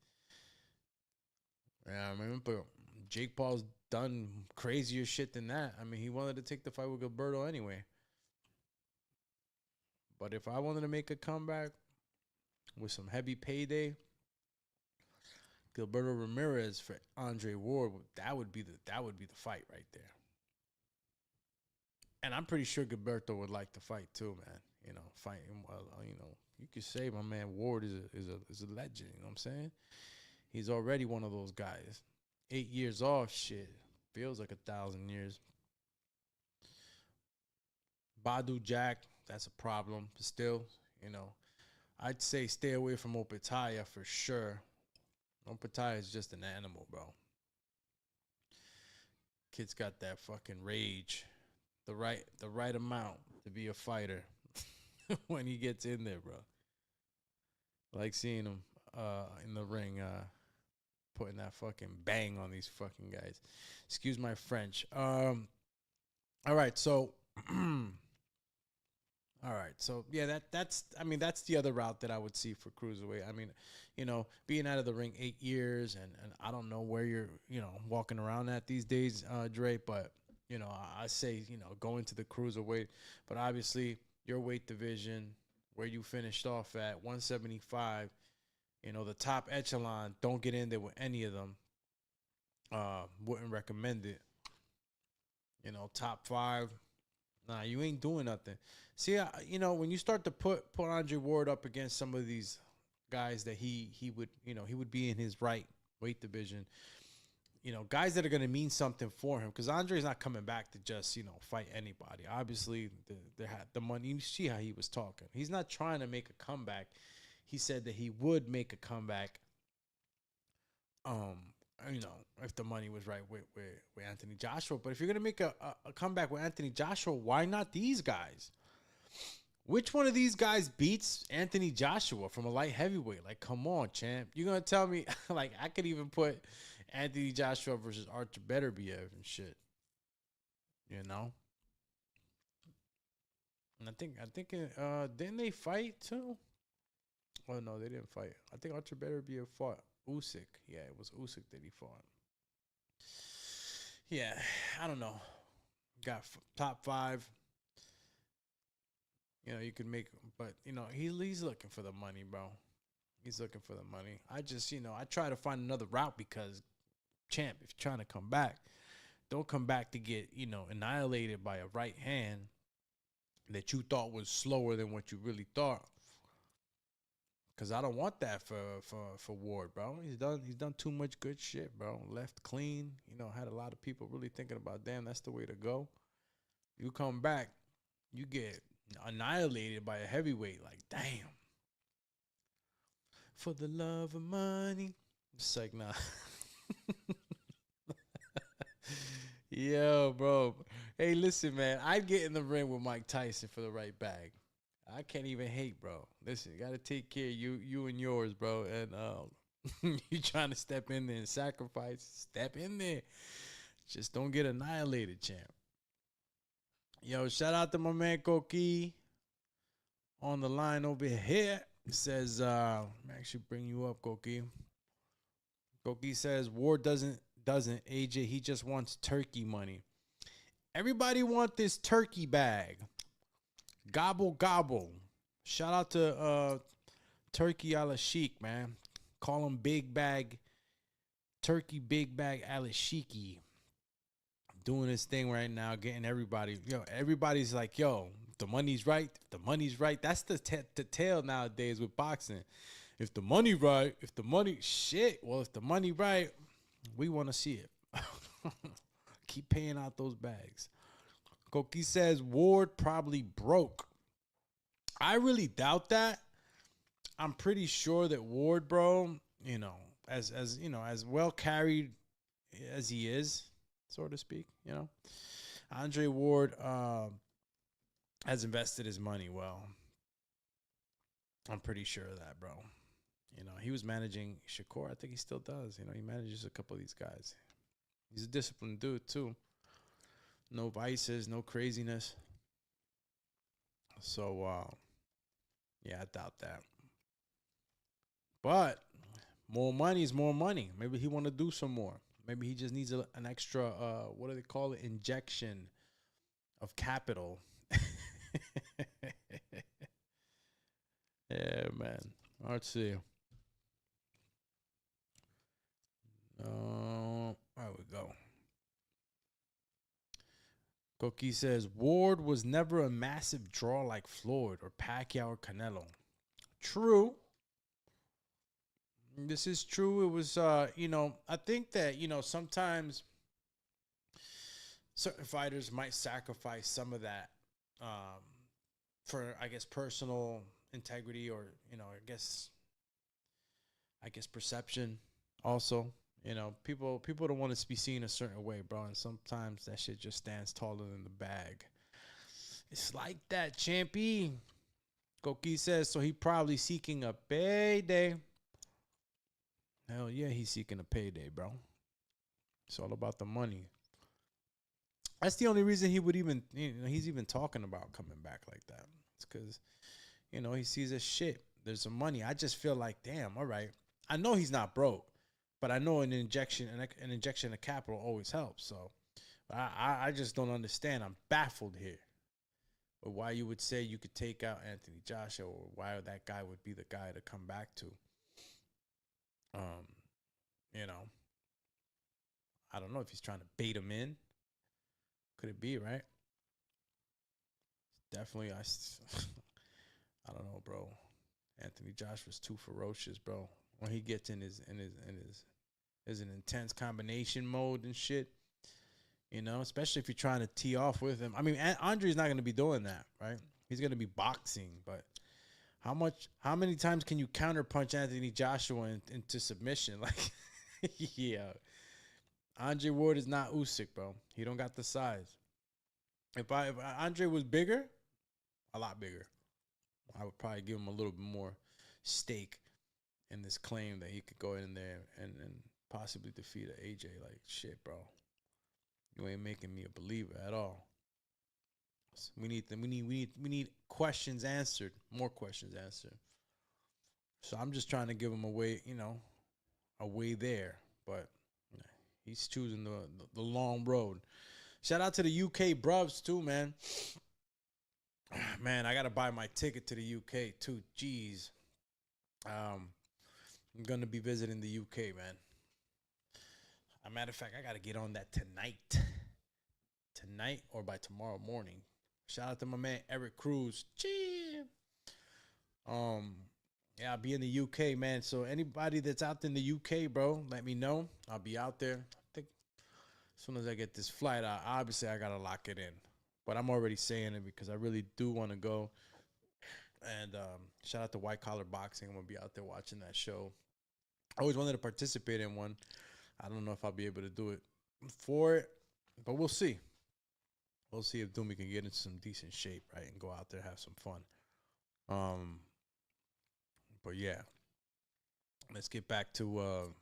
Yeah, I mean, but Jake Paul's done crazier shit than that. I mean, he wanted to take the fight with Gilberto anyway. But if I wanted to make a comeback with some heavy payday, Gilberto Ramirez for Andre Ward, that would be the fight right there. And I'm pretty sure Gilberto would like to fight too, man. Fighting. You could say my man Ward is a legend. You know what I'm saying? He's already one of those guys. 8 years off, shit, feels like 1,000 years. Badu Jack, that's a problem. But still, I'd say stay away from Opetaya for sure. Opetaya is just an animal, bro. Kid's got that fucking rage. The right amount to be a fighter when he gets in there, bro. Like seeing him in the ring, putting that fucking bang on these fucking guys. Excuse my French. All right, so yeah, that's the other route that I would see for cruiserweight. I mean, being out of the ring 8 years, and I don't know where you're, walking around at these days, Dre, but I say, go into the cruiserweight, but obviously your weight division, where you finished off at 175, the top echelon, don't get in there with any of them. Wouldn't recommend it. Top 5, nah, you ain't doing nothing. See, when you start to put Andre Ward up against some of these guys that he would be in his right weight division, guys that are going to mean something for him, because Andre's not coming back to just, fight anybody. Obviously, the money, you see how he was talking. He's not trying to make a comeback. He said that he would make a comeback, if the money was right with Anthony Joshua. But if you're going to make a comeback with Anthony Joshua, why not these guys? Which one of these guys beats Anthony Joshua from a light heavyweight? Like, come on, champ. You're going to tell me, like, I could even put Anthony Joshua versus Artur Beterbiev and shit. And I think didn't they fight too? Oh no, they didn't fight. I think Artur Beterbiev fought Usyk. Yeah, it was Usyk that he fought. Yeah, I don't know. Got top 5. You could make, but he's looking for the money, bro. He's looking for the money. I just, I try to find another route because, champ, if you're trying to come back, don't come back to get, annihilated by a right hand that you thought was slower than what you really thought. Because I don't want that for Ward, bro. He's done too much good shit, bro. Left clean, had a lot of people really thinking about, damn, that's the way to go. You come back, you get annihilated by a heavyweight, like, damn. For the love of money. It's like, nah. Yo, bro. Hey, listen, man. I'd get in the ring with Mike Tyson for the right bag. I can't even hate, bro. Listen, you gotta take care of you and yours, bro. And you trying to step in there and sacrifice, step in there. Just don't get annihilated, champ. Yo, shout out to my man Koki on the line over here. It says, I'm actually bring you up, Koki. Koki says, Ward doesn't, AJ, he just wants turkey money. Everybody want this turkey bag. Gobble, gobble. Shout out to Turkey a la Chic, man. Call him Big Bag. Turkey Big Bag a la Chic-y. Doing this thing right now, getting everybody. Yo, everybody's like, yo, if the money's right. If the money's right. That's the tale nowadays with boxing. If the money right. If the money, shit. Well, if the money right, we want to see it. Keep paying out those bags. Koki says Ward probably broke. I really doubt that. I'm pretty sure that Ward, bro, you know, as you know, as well carried as he is, so to speak, you know, Andre Ward has invested his money well. I'm pretty sure of that, bro. You know, he was managing Shakur. I think he still does. You know, he manages a couple of these guys. He's a disciplined dude, too. No vices, no craziness. So, yeah, I doubt that. But more money is more money. Maybe he want to do some more. Maybe he just needs an extra, what do they call it? Injection of capital. Yeah, man. Let's see. There we go. Koki says, Ward was never a massive draw like Floyd or Pacquiao or Canelo. True. This is true. It was, you know, I think that, you know, sometimes certain fighters might sacrifice some of that for, I guess, personal integrity or, you know, I guess perception also. You know, people don't want to be seen a certain way, bro. And sometimes that shit just stands taller than the bag. It's like that, champy. Koki says, so he probably seeking a payday. Hell yeah, he's seeking a payday, bro. It's all about the money. That's the only reason he would even, you know, he's even talking about coming back like that. It's because, you know, he sees a shit. There's some money. I just feel like, damn, all right. I know he's not broke. But I know an injection of capital always helps. So I just don't understand. I'm baffled here. But why you would say you could take out Anthony Joshua, or why that guy would be the guy to come back to. You know, I don't know if he's trying to bait him in. Could it be, right? Definitely, I don't know, bro. Anthony Joshua's too ferocious, bro. When he gets in his an intense combination mode and shit, you know, especially if you're trying to tee off with him. I mean, Andre's not going to be doing that, right? He's going to be boxing, but how many times can you counterpunch Anthony Joshua into submission? Like, yeah, Andre Ward is not Usyk, bro. He don't got the size. If Andre was bigger, a lot bigger, I would probably give him a little bit more stake in this claim that he could go in there and possibly defeat an AJ. Like, shit, bro. You ain't making me a believer at all. So we need questions answered. More questions answered. So I'm just trying to give him a way, you know, a way there. But he's choosing the long road. Shout out to the UK bruvs too, man. Man, I gotta buy my ticket to the UK too. Jeez. I'm going to be visiting the UK, man. As a matter of fact, I got to get on that tonight. Tonight or by tomorrow morning. Shout out to my man, Eric Cruz. Cheer. Yeah, I'll be in the UK, man. So anybody that's out in the UK, bro, let me know. I'll be out there. I think as soon as I get this flight out, obviously I got to lock it in. But I'm already saying it because I really do want to go. And shout out to White Collar Boxing. I'm going to be out there watching that show. I always wanted to participate in one. I don't know if I'll be able to do it for it, but we'll see. We'll see if Doomy can get into some decent shape, right, and go out there, have some fun. Um, but yeah, let's get back to.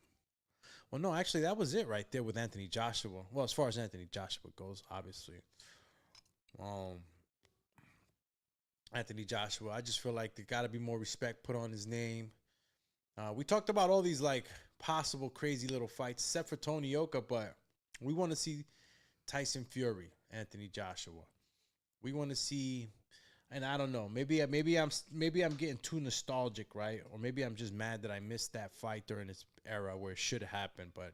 Well, no, actually, that was it right there with Anthony Joshua. Well, as far as Anthony Joshua goes, obviously. Anthony Joshua, I just feel like there got to be more respect put on his name. We talked about all these like possible crazy little fights, except for Tony Yoka, but we want to see Tyson Fury, Anthony Joshua. We want to see, and I don't know, maybe I'm getting too nostalgic, right? Or maybe I'm just mad that I missed that fight during its era where it should have happened. But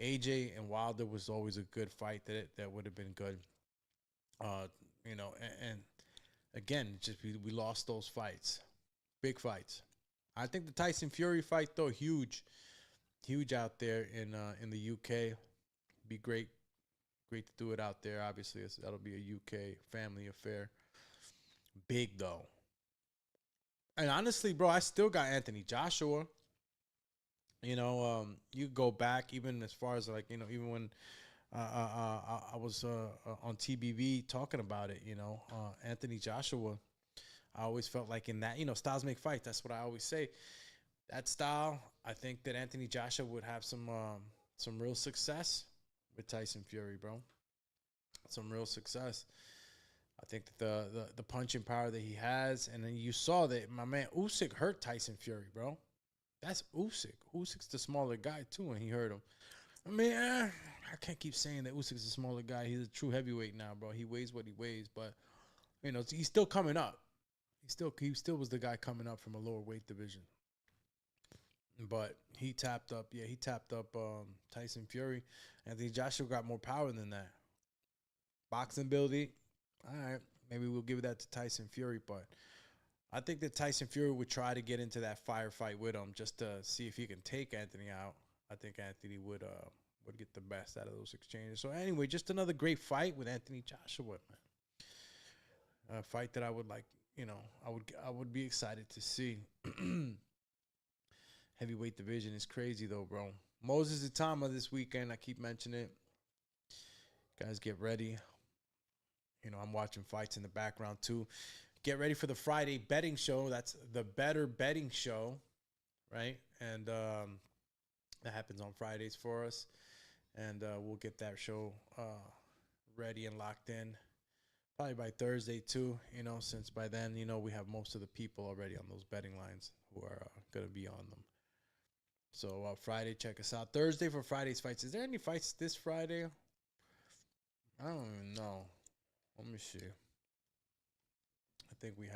AJ and Wilder was always a good fight that would have been good. And again, just we lost those fights, big fights. I think the Tyson Fury fight though, huge out there in the UK. Be great to do it out there. Obviously, that'll be a UK family affair. Big though, and honestly, bro, I still got Anthony Joshua. You go back even as far as like even when I was on TBV talking about it. Anthony Joshua. I always felt like in that, styles make fights. That's what I always say. That style, I think that Anthony Joshua would have some real success with Tyson Fury, bro. Some real success. I think that the punching power that he has, and then you saw that my man Usyk hurt Tyson Fury, bro. That's Usyk. Usyk's the smaller guy too, and he hurt him. I mean, I can't keep saying that Usyk's a smaller guy. He's a true heavyweight now, bro. He weighs what he weighs, but he's still coming up. He still was the guy coming up from a lower weight division. But he tapped up Tyson Fury. Anthony Joshua got more power than that. Boxing ability, all right, maybe we'll give that to Tyson Fury, but I think that Tyson Fury would try to get into that firefight with him just to see if he can take Anthony out. I think Anthony would get the best out of those exchanges. So anyway, just another great fight with Anthony Joshua, man. A fight that I would like. I would be excited to see. Heavyweight division is crazy though, bro. Moses Itama this weekend. I keep mentioning it. Guys, get ready. I'm watching fights in the background too. Get ready for the Friday betting show. That's the Better Betting Show, right? And that happens on Fridays for us. And we'll get that show ready and locked in. Probably by Thursday too, since by then, we have most of the people already on those betting lines who are going to be on them. So Friday, check us out. Thursday for Friday's fights. Is there any fights this Friday? I don't even know. Let me see. I think we might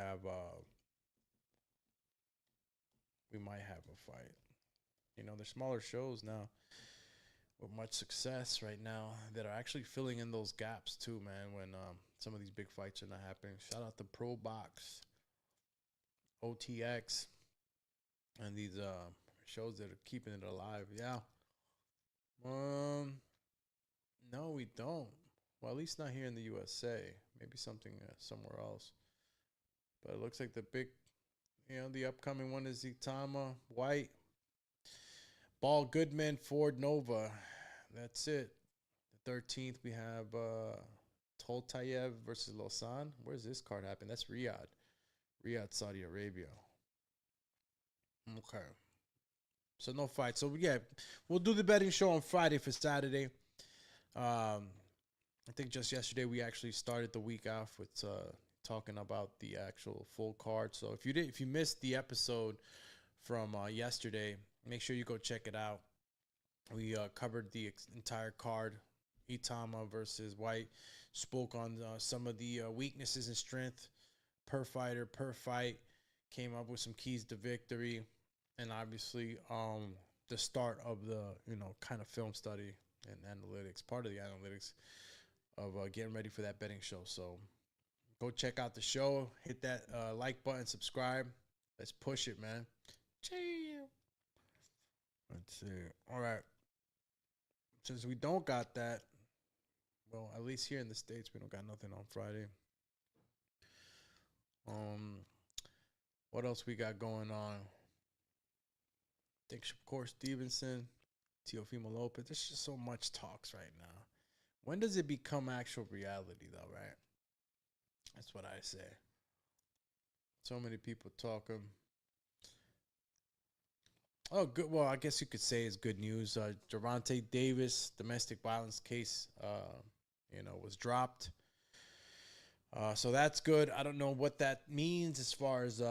have a fight. They're smaller shows now with much success right now that are actually filling in those gaps too, man, when some of these big fights are not happening. Shout out to Pro Box, OTX, and these shows that are keeping it alive. Yeah. No, we don't. Well, at least not here in the USA. Maybe something somewhere else. But it looks like the big, the upcoming one is Itama, White, Ball Goodman, Ford Nova. That's it. The 13th, we have Toltayev versus Lausanne. Where's this card happen? That's Riyadh. Riyadh, Saudi Arabia. Okay. So no fight. So, yeah, we'll do the betting show on Friday for Saturday. I think just yesterday we actually started the week off with talking about the actual full card. So if you missed the episode from yesterday, make sure you go check it out. We covered the entire card, Itama versus White. Spoke on some of the weaknesses and strength per fighter, per fight. Came up with some keys to victory, and obviously the start of the kind of film study and analytics, part of the analytics of getting ready for that betting show. So go check out the show. Hit that like button, subscribe. Let's push it, man. Let's see. All right. Since we don't got that, well, at least here in the States, we don't got nothing on Friday. What else we got going on? I think Shakur Stevenson, Teofimo Lopez. There's just so much talks right now. When does it become actual reality, though, right? That's what I say. So many people talking. Oh, good. Well, I guess you could say it's good news. Gervonta Davis domestic violence case, was dropped. So that's good. I don't know what that means as far as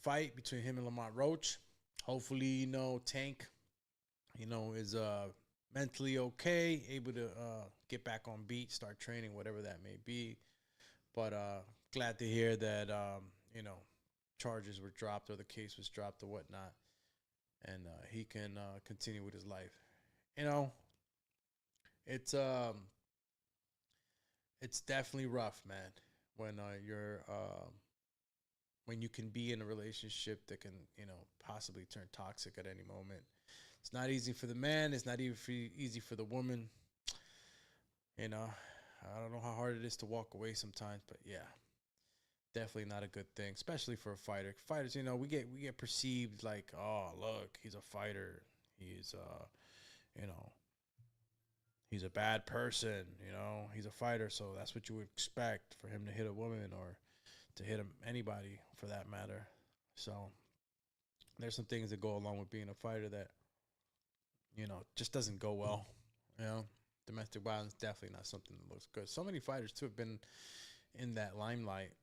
fight between him and Lamont Roach. Hopefully, Tank, is mentally okay, able to get back on beat, start training, whatever that may be. But glad to hear that, charges were dropped or the case was dropped or whatnot. And he can continue with his life. It's definitely rough, man, when when you can be in a relationship that can, possibly turn toxic at any moment. It's not easy for the man. It's not even easy for the woman. I don't know how hard it is to walk away sometimes, but yeah, definitely not a good thing, especially for a fighter. Fighters, we get perceived like, oh, look, he's a fighter. He's he's a bad person. He's a fighter, so that's what you would expect for him to hit a woman or to hit anybody for that matter. So there's some things that go along with being a fighter that, just doesn't go well. Domestic violence definitely not something that looks good. So many fighters too have been in that limelight,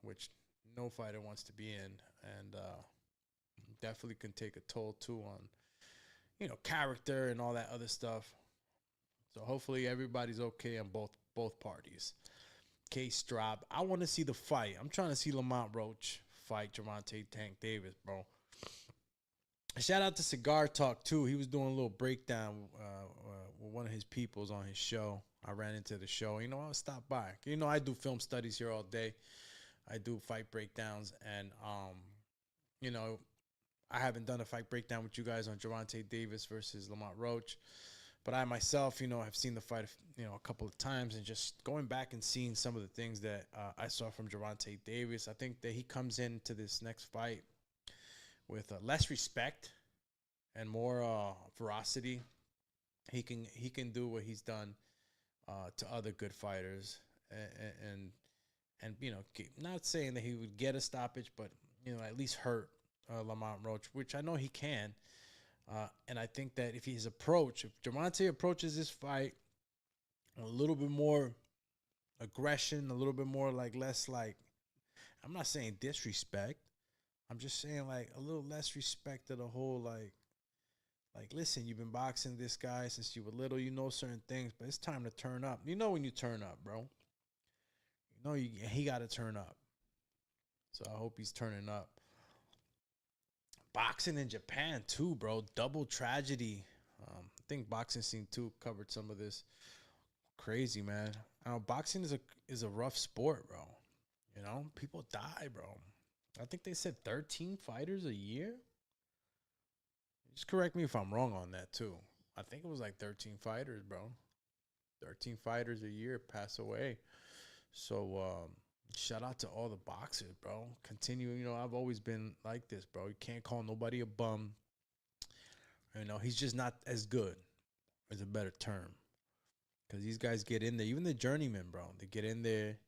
which no fighter wants to be in, and definitely can take a toll too on, character and all that other stuff. So hopefully everybody's okay on both parties. Case drop. I want to see the fight. I'm trying to see Lamont Roach fight Gervonta Tank Davis, bro. Shout out to Cigar Talk too. He was doing a little breakdown with one of his peoples on his show. I ran into the show. I'll stop by. I do film studies here all day. I do fight breakdowns, and I haven't done a fight breakdown with you guys on Gervonta Davis versus Lamont Roach. But I myself, have seen the fight, a couple of times, and just going back and seeing some of the things that I saw from Gervonta Davis, I think that he comes into this next fight with less respect and more ferocity. He can do what he's done to other good fighters, and not saying that he would get a stoppage, but at least hurt Lamont Roach, which I know he can. And I think that if Gervonta approaches this fight a little bit more aggression, a little bit more less I'm not saying disrespect. I'm just saying a little less respect to the whole listen, you've been boxing this guy since you were little, certain things, but it's time to turn up. When you turn up, bro. He got to turn up. So I hope he's turning up. Boxing in Japan too, bro. Double tragedy. I think Boxing Scene 2 covered some of this. Crazy, man. Boxing is a rough sport, bro. People die, bro. I think they said 13 fighters a year. Just correct me if I'm wrong on that too. I think it was 13 fighters, bro. 13 fighters a year pass away. So shout out to all the boxers, bro. Continue, I've always been like this, bro. You can't call nobody a bum. He's just not as good. Is a better term. Because these guys get in there. Even the journeymen, bro. They get in there,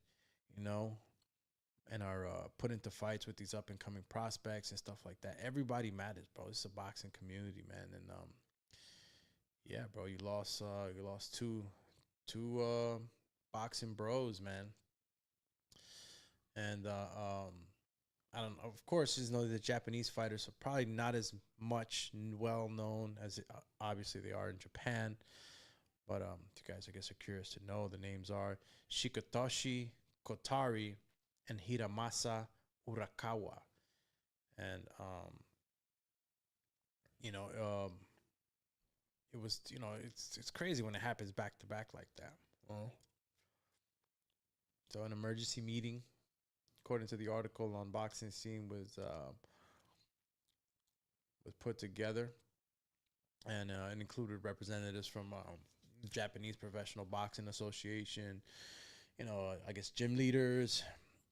and are put into fights with these up-and-coming prospects and stuff like that. Everybody matters, bro. It's a boxing community, man. And, yeah, bro, you lost two boxing bros, man. And I don't know. Of course, the Japanese fighters are probably not as much well known as obviously they are in Japan. But if you guys, I guess, are curious to know, the names are Shikatoshi Kotari and Hiramasa Urakawa. And it was it's crazy when it happens back to back like that. So an emergency meeting, according to the article on Boxing Scene, was put together, and it included representatives from the Japanese Professional Boxing Association, I guess gym leaders,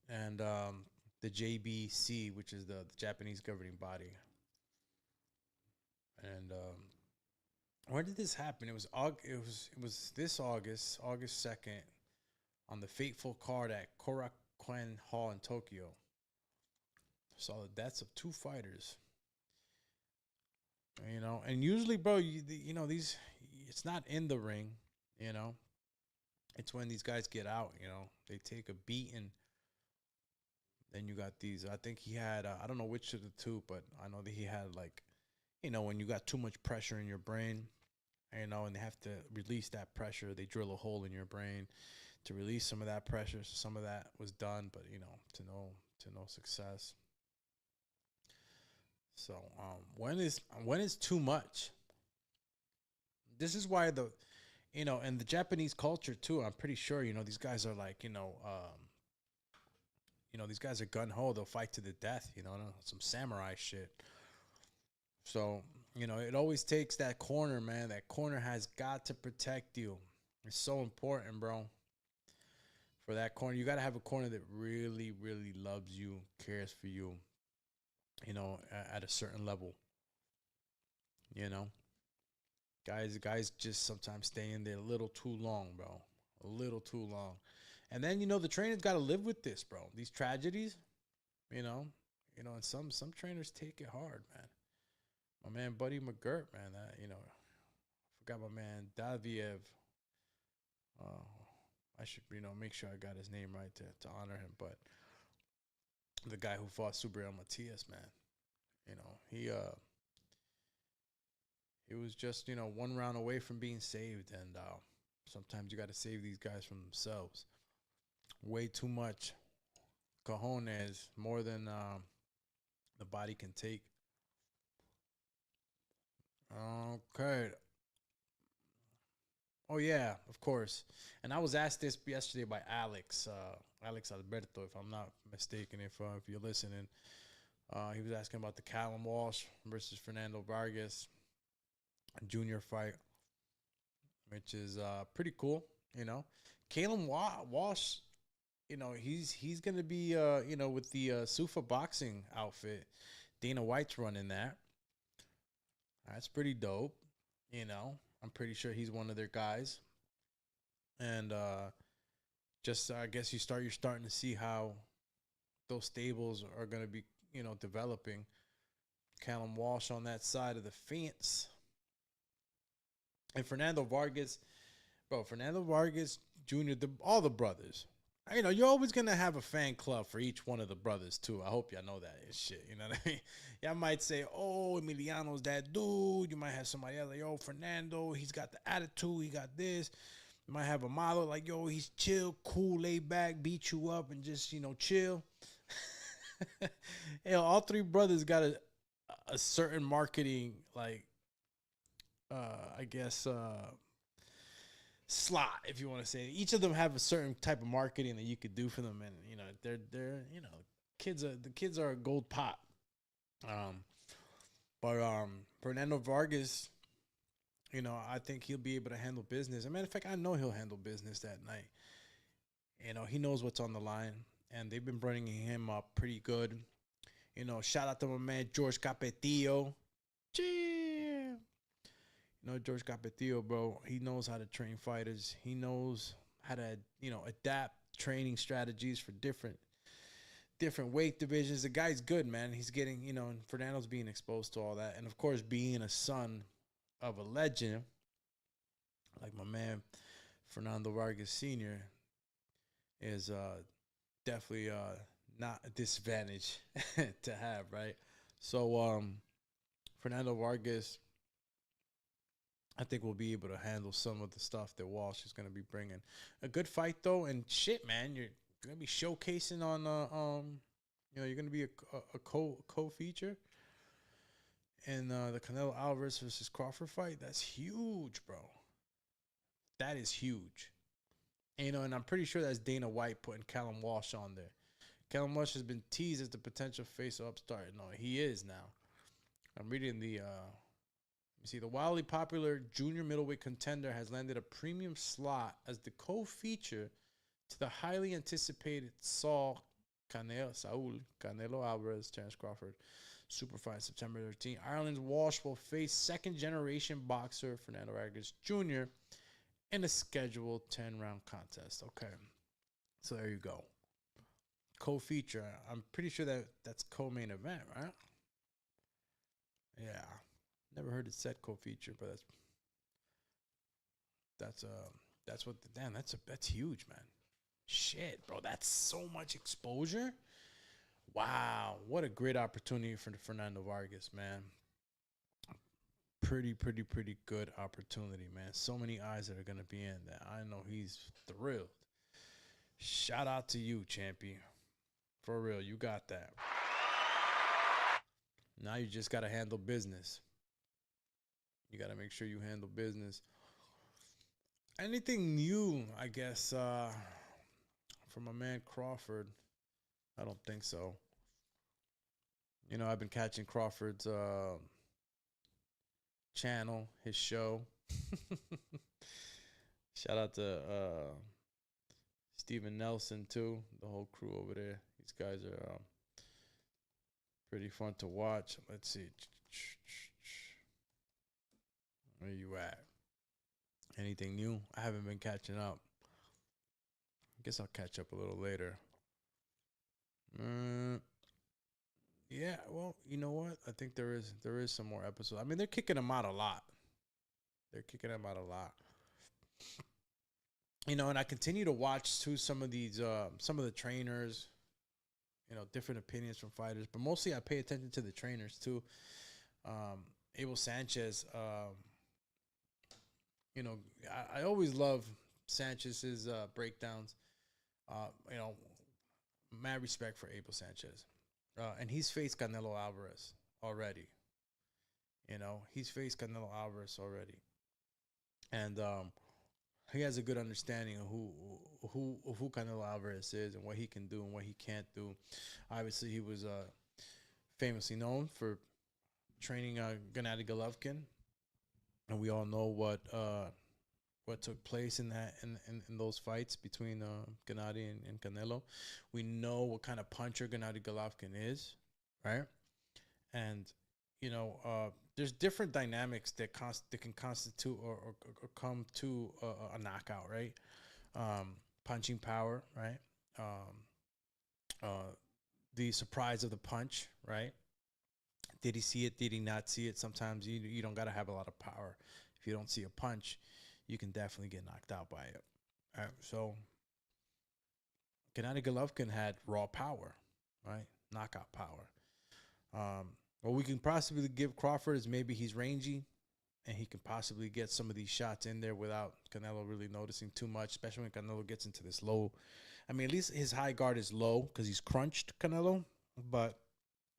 and the JBC, which is the Japanese governing body. And where did this happen? It was this August 2nd, on the fateful card at Korakuen Hall in Tokyo. Saw the deaths of 2 fighters. You know, and usually, bro, you know, these, it's not in the ring, you know. It's when these guys get out, you know, they take a beating. Then you got these, I think he had, I don't know which of the 2, but I know that he had, like, you know, when you got too much pressure in your brain, you know, and they have to release that pressure, they drill a hole in your brain to release some of that pressure. So some of that was done, but, you know, to no success. So when is too much? This is why you know, and the Japanese culture too, I'm pretty sure, you know, these guys are like, you know, these guys are gun ho. They'll fight to the death, you know, some samurai shit. So, you know, it always takes that corner, man. That corner has got to protect you. It's so important, bro. For that corner, you got to have a corner that really, really loves you, cares for you, you know, at a certain level. You know, guys just sometimes stay in there a little too long, bro. A little too long. And then, you know, the trainer's got to live with this, bro. These tragedies, you know, and some trainers take it hard, man. My man, Buddy McGirt, man, that, you know, forgot my man, Daviev. I should, you know, make sure I got his name right to honor him. But the guy who fought Subriel Matias, man, you know, he was just, you know, 1 round away from being saved. And sometimes you got to save these guys from themselves. Way too much cojones, more than the body can take. Okay. Oh, yeah, of course. And I was asked this yesterday by Alex Alberto, if I'm not mistaken, if you're listening. He was asking about the Callum Walsh versus Fernando Vargas junior fight, which is pretty cool, you know. Callum Walsh, you know, he's going to be, you know, with the Sufa boxing outfit. Dana White's running that. That's pretty dope, you know. I'm pretty sure he's one of their guys. And just I guess you're starting to see how those stables are going to be, you know, developing. Callum Walsh on that side of the fence. And Fernando Vargas Jr., all the brothers. You know, you're always going to have a fan club for each one of the brothers, too. I hope y'all know that shit. You know what I mean? Y'all might say, oh, Emiliano's that dude. You might have somebody else like, yo, Fernando, he's got the attitude. He got this. You might have a model like, yo, he's chill, cool, laid back, beat you up and just, you know, chill. You know, all 3 brothers got a certain marketing, like, I guess, slot, if you want to say it. Each of them have a certain type of marketing that you could do for them, and you know they're you know the kids are a gold pot. But Fernando Vargas, you know, I think he'll be able to handle business. As a matter of fact, I know he'll handle business that night. You know, he knows what's on the line, and they've been bringing him up pretty good. You know, shout out to my man George Capetillo. You know, George Capetillo, bro, he knows how to train fighters. He knows how to, you know, adapt training strategies for different weight divisions. The guy's good, man. He's getting, you know, and Fernando's being exposed to all that. And, of course, being a son of a legend, like my man Fernando Vargas Sr., is definitely not a disadvantage to have, right? So, Fernando Vargas, I think we'll be able to handle some of the stuff that Walsh is going to be bringing. A good fight, though, and shit, man, you're going to be showcasing on, you know, you're going to be a co-feature in the Canelo Alvarez versus Crawford fight. That's huge, bro. That is huge. And, you know, and I'm pretty sure that's Dana White putting Callum Walsh on there. Callum Walsh has been teased as the potential face of upstart. No, he is now. I'm reading the... You see, the wildly popular junior middleweight contender has landed a premium slot as the co-feature to the highly anticipated Saul Canelo Alvarez, Terence Crawford super fight September 13th. Ireland's Walsh will face second-generation boxer Fernando Vargas Jr. in a scheduled 10-round contest. Okay, so there you go. co-feature. I'm pretty sure that's co-main event, right? Yeah. Never heard it said co-feature, but that's what. Damn, that's huge, man. Shit, bro, that's so much exposure. Wow, what a great opportunity for Fernando Vargas, man. Pretty good opportunity, man. So many eyes that are gonna be in that. I know he's thrilled. Shout out to you, champion. For real, you got that. Now you just gotta handle business. You gotta make sure you handle business. Anything new, I guess, from my man Crawford? I don't think so. You know, I've been catching Crawford's channel, his show. Shout out to Steven Nelson too, the whole crew over there. These guys are pretty fun to watch. Let's see. Where you at? Anything new? I haven't been catching up. I guess I'll catch up a little later. Yeah, well, you know what? I think there is some more episodes. I mean, they're kicking them out a lot. You know, and I continue to watch too some of the trainers, you know, different opinions from fighters, but mostly I pay attention to the trainers too. Abel Sanchez, you know, I always love Sanchez's breakdowns. You know, mad respect for Abel Sanchez. And he's faced Canelo Alvarez already. You know, he's faced Canelo Alvarez already. And he has a good understanding of who Canelo Alvarez is and what he can do and what he can't do. Obviously, he was famously known for training Gennady Golovkin. And we all know what took place in those fights between Gennady and Canelo. We know what kind of puncher Gennady Golovkin is, right? And you know, there's different dynamics that can constitute or come to a knockout, right? Punching power, right? The surprise of the punch, right? Did he see it? Did he not see it? Sometimes you don't gotta have a lot of power. If you don't see a punch, you can definitely get knocked out by it. All right, so Gennady Golovkin had raw power, right? Knockout power. What we can possibly give Crawford is maybe he's rangy and he can possibly get some of these shots in there without Canelo really noticing too much, especially when Canelo gets into this low. I mean, at least his high guard is low because he's crunched Canelo, but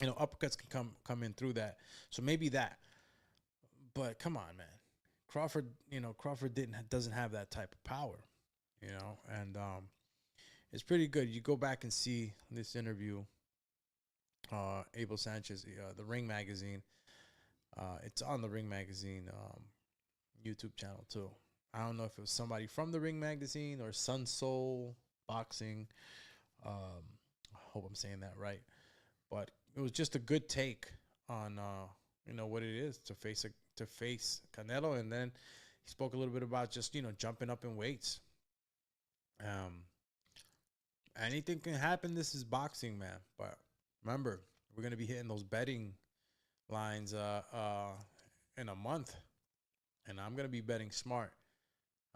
you know, uppercuts can come in through that. So maybe that. But come on, man. Crawford doesn't have that type of power, you know, and it's pretty good. You go back and see this interview, Abel Sanchez, the Ring Magazine. It's on the Ring Magazine YouTube channel too. I don't know if it was somebody from the Ring Magazine or Sun Soul Boxing. I hope I'm saying that right, but it was just a good take on you know what it is to face Canelo, and then he spoke a little bit about just, you know, jumping up in weights. Anything can happen. This is boxing, man. But remember, we're gonna be hitting those betting lines in a month, and I'm gonna be betting smart.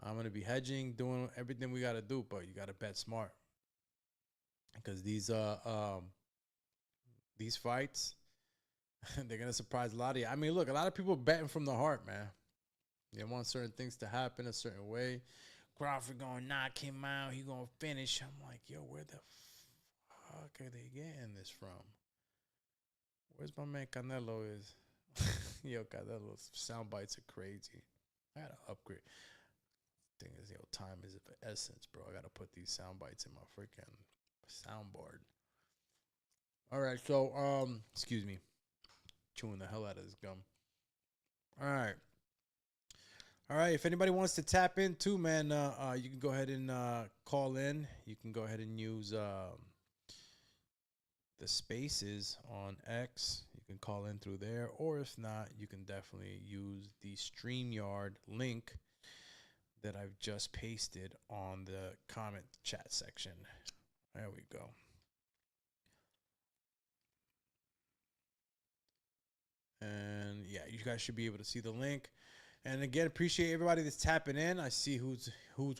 I'm gonna be hedging, doing everything we gotta do, but you gotta bet smart because these fights. They're going to surprise a lot of you. I mean, look, a lot of people betting from the heart, man. They want certain things to happen a certain way. Crawford going to knock him out. He going to finish. I'm like, yo, where the fuck are they getting this from? Where's my man Canelo is? Yo, Canelo's sound bites are crazy. I got to upgrade. Thing is, yo, time is of essence, bro. I got to put these sound bites in my freaking soundboard. All right, so, excuse me. Chewing the hell out of this gum. All right. If anybody wants to tap in too, man, you can go ahead and call in. You can go ahead and use the spaces on X. You can call in through there, or if not, you can definitely use the StreamYard link that I've just pasted on the comment chat section. There we go. And yeah, you guys should be able to see the link. And again, appreciate everybody that's tapping in. I see who's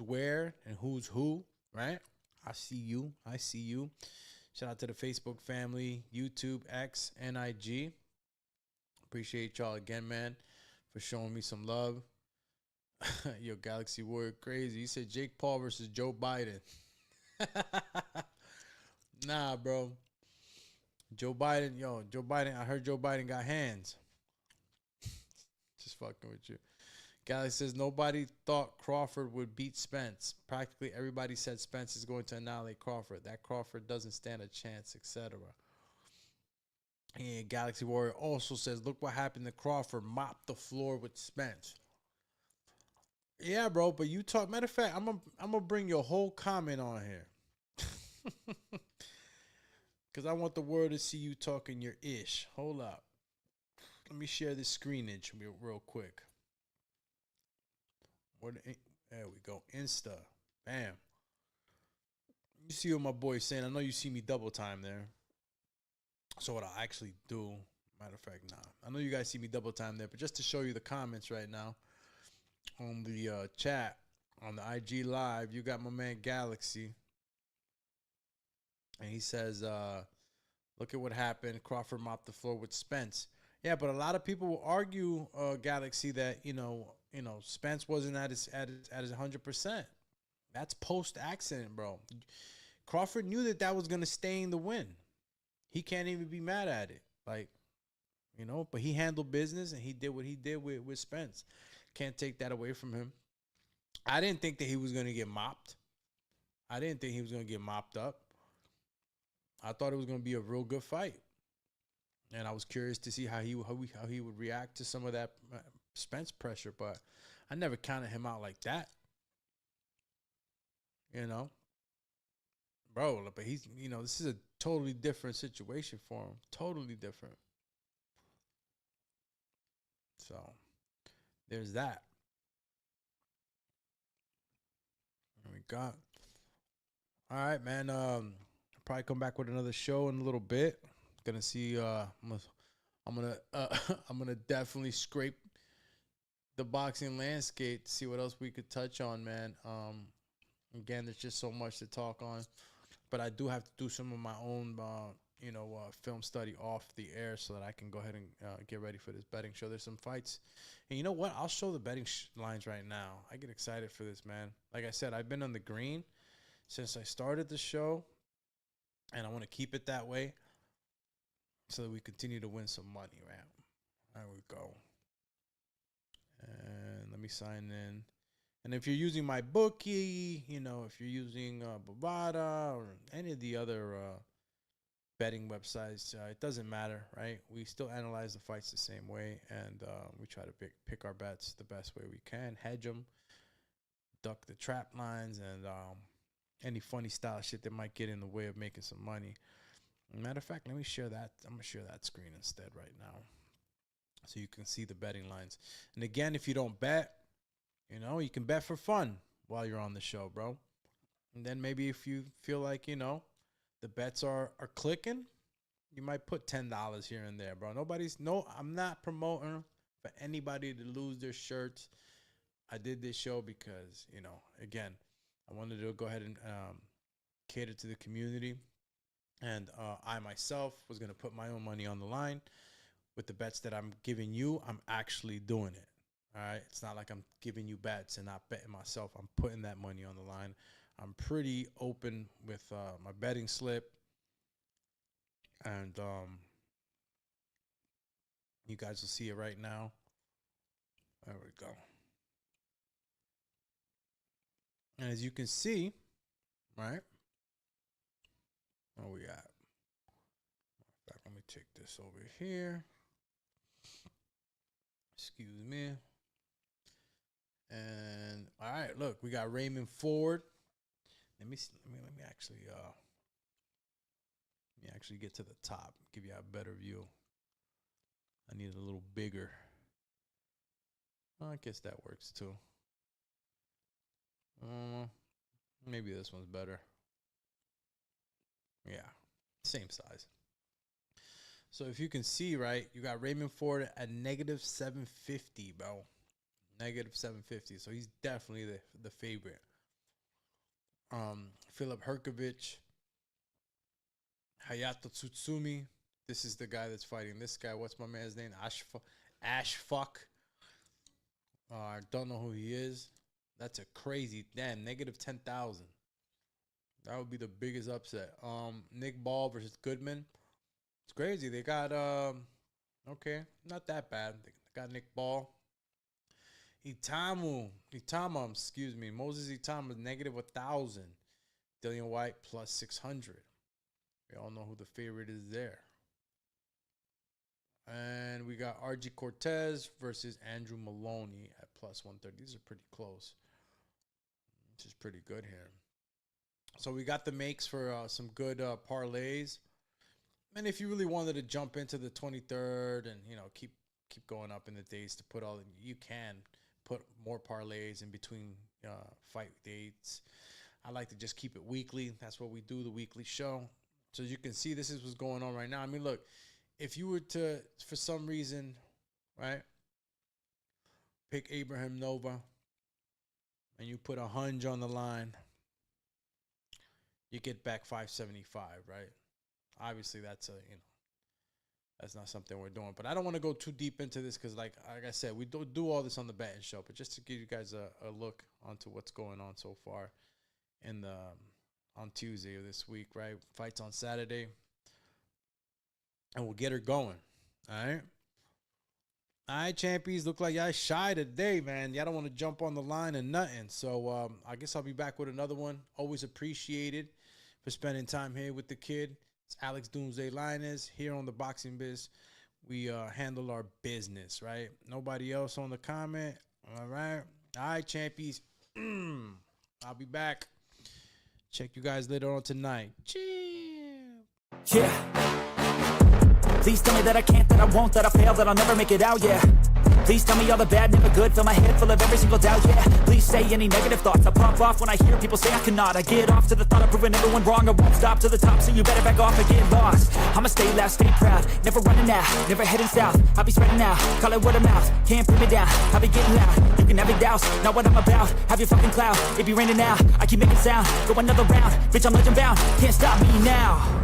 where and who's who, right? I see you. I see you. Shout out to the Facebook family, YouTube, X, and IG. Appreciate y'all again, man, for showing me some love. Yo, Galaxy Warrior crazy. You said Jake Paul versus Joe Biden. Nah, bro. Joe Biden, I heard Joe Biden got hands. Just fucking with you. Galaxy says, nobody thought Crawford would beat Spence. Practically everybody said Spence is going to annihilate Crawford. That Crawford doesn't stand a chance, etc. And Galaxy Warrior also says, look what happened to Crawford. Mopped the floor with Spence. Yeah, bro, but you talk. Matter of fact, I'm gonna bring your whole comment on here. Because I want the world to see you talking your ish. Hold up. Let me share this screenage real quick. There we go. Insta. Bam. You see what my boy's saying. I know you see me double time there. So what I actually do, matter of fact, nah. I know you guys see me double time there, but just to show you the comments right now on the chat, on the IG Live, you got my man Galaxy. And he says, look at what happened. Crawford mopped the floor with Spence. Yeah, but a lot of people will argue, Galaxy, that you know, Spence wasn't at his 100%. That's post accident, bro. Crawford knew that was gonna stain the win. He can't even be mad at it, like, But he handled business and he did what he did with Spence. Can't take that away from him. I didn't think that he was gonna get mopped. I didn't think he was gonna get mopped up. I thought it was gonna be a real good fight. And I was curious to see how he would react to some of that Spence pressure, but I never counted him out like that. Bro, but he's, this is a totally different situation for him. Totally different. So, there's that. There we got. All right, man. Probably come back with another show in a little bit. Gonna see. I'm gonna definitely scrape the boxing landscape to see what else we could touch on, man. Again, there's just so much to talk on, but I do have to do some of my own, film study off the air so that I can go ahead and get ready for this betting show. There's some fights, and you know what? I'll show the betting lines right now. I get excited for this, man. Like I said, I've been on the green since I started the show, and I want to keep it that way so that we continue to win some money, man. There we go. And let me sign in. And if you're using my bookie, if you're using Bovada or any of the other betting websites, it doesn't matter, right? We still analyze the fights the same way, and we try to pick our bets the best way we can, hedge them, duck the trap lines, and any funny style shit that might get in the way of making some money. Matter of fact, let me share that. I'm going to share that screen instead right now so you can see the betting lines. And again, if you don't bet, you can bet for fun while you're on the show, bro. And then maybe if you feel like, the bets are clicking, you might put $10 here and there, bro. I'm not promoting for anybody to lose their shirts. I did this show because, again, I wanted to go ahead and cater to the community. And I myself was going to put my own money on the line. With the bets that I'm giving you, I'm actually doing it. All right. It's not like I'm giving you bets and not betting myself. I'm putting that money on the line. I'm pretty open with my betting slip. And you guys will see it right now. There we go. And as you can see, right? What we got? Let me take this over here. Excuse me. And all right, look, we got Raymond Ford. Let me actually get to the top, give you a better view. I need it a little bigger. Well, I guess that works too. Maybe this one's better. Yeah, same size. So if you can see, right, you got Raymond Ford at negative 750, bro. Negative 750. So he's definitely the favorite. Philip Herkovich, Hayato Tsutsumi. This is the guy that's fighting this guy. What's my man's name? Ashfuck. I don't know who he is. That's a crazy, damn, negative 10,000. That would be the biggest upset. Nick Ball versus Goodman. It's crazy. They got, okay, not that bad. They got Nick Ball. Itama, excuse me. Moses Itama, negative 1,000. Dillian White, plus 600. We all know who the favorite is there. And we got RG Cortez versus Andrew Maloney at plus 130. These are pretty close, which is pretty good here. So we got the makes for some good parlays. And if you really wanted to jump into the 23rd and, you know, keep going up in the days to put all in, you can put more parlays in between fight dates. I like to just keep it weekly. That's what we do, the weekly show. So as you can see, this is what's going on right now. I mean, look, if you were to, for some reason, right, pick Abraham Nova and you put 100 on the line, you get back 575, right? Obviously, that's that's not something we're doing. But I don't want to go too deep into this because, like I said, we don't do all this on the betting show. But just to give you guys a look onto what's going on so far in on Tuesday of this week, right? Fights on Saturday, and we'll get her going. All right. All right, champions. Look like y'all shy today, man. Y'all don't want to jump on the line and nothing. So I guess I'll be back with another one. Always appreciated for spending time here with the kid. It's Alex Doomsday Linus here on the Boxing Biz. We handle our business, right? Nobody else on the comment. All right. All right, champions. I'll be back. Check you guys later on tonight. Cheers. Yeah. Please tell me that I can't, that I won't, that I fail, that I'll never make it out, yeah. Please tell me all the bad, never good, fill my head full of every single doubt, yeah. Please say any negative thoughts, I pop off when I hear people say I cannot. I get off to the thought of proving everyone wrong, I won't stop to the top, so you better back off and get lost. I'ma stay loud, stay proud, never running out, never heading south. I'll be spreading out, call it word of mouth, can't put me down, I'll be getting loud. You can have your doubts, not what I'm about, have your fucking clout, it be raining now, I keep making sound, go another round, bitch I'm legend bound, can't stop me now.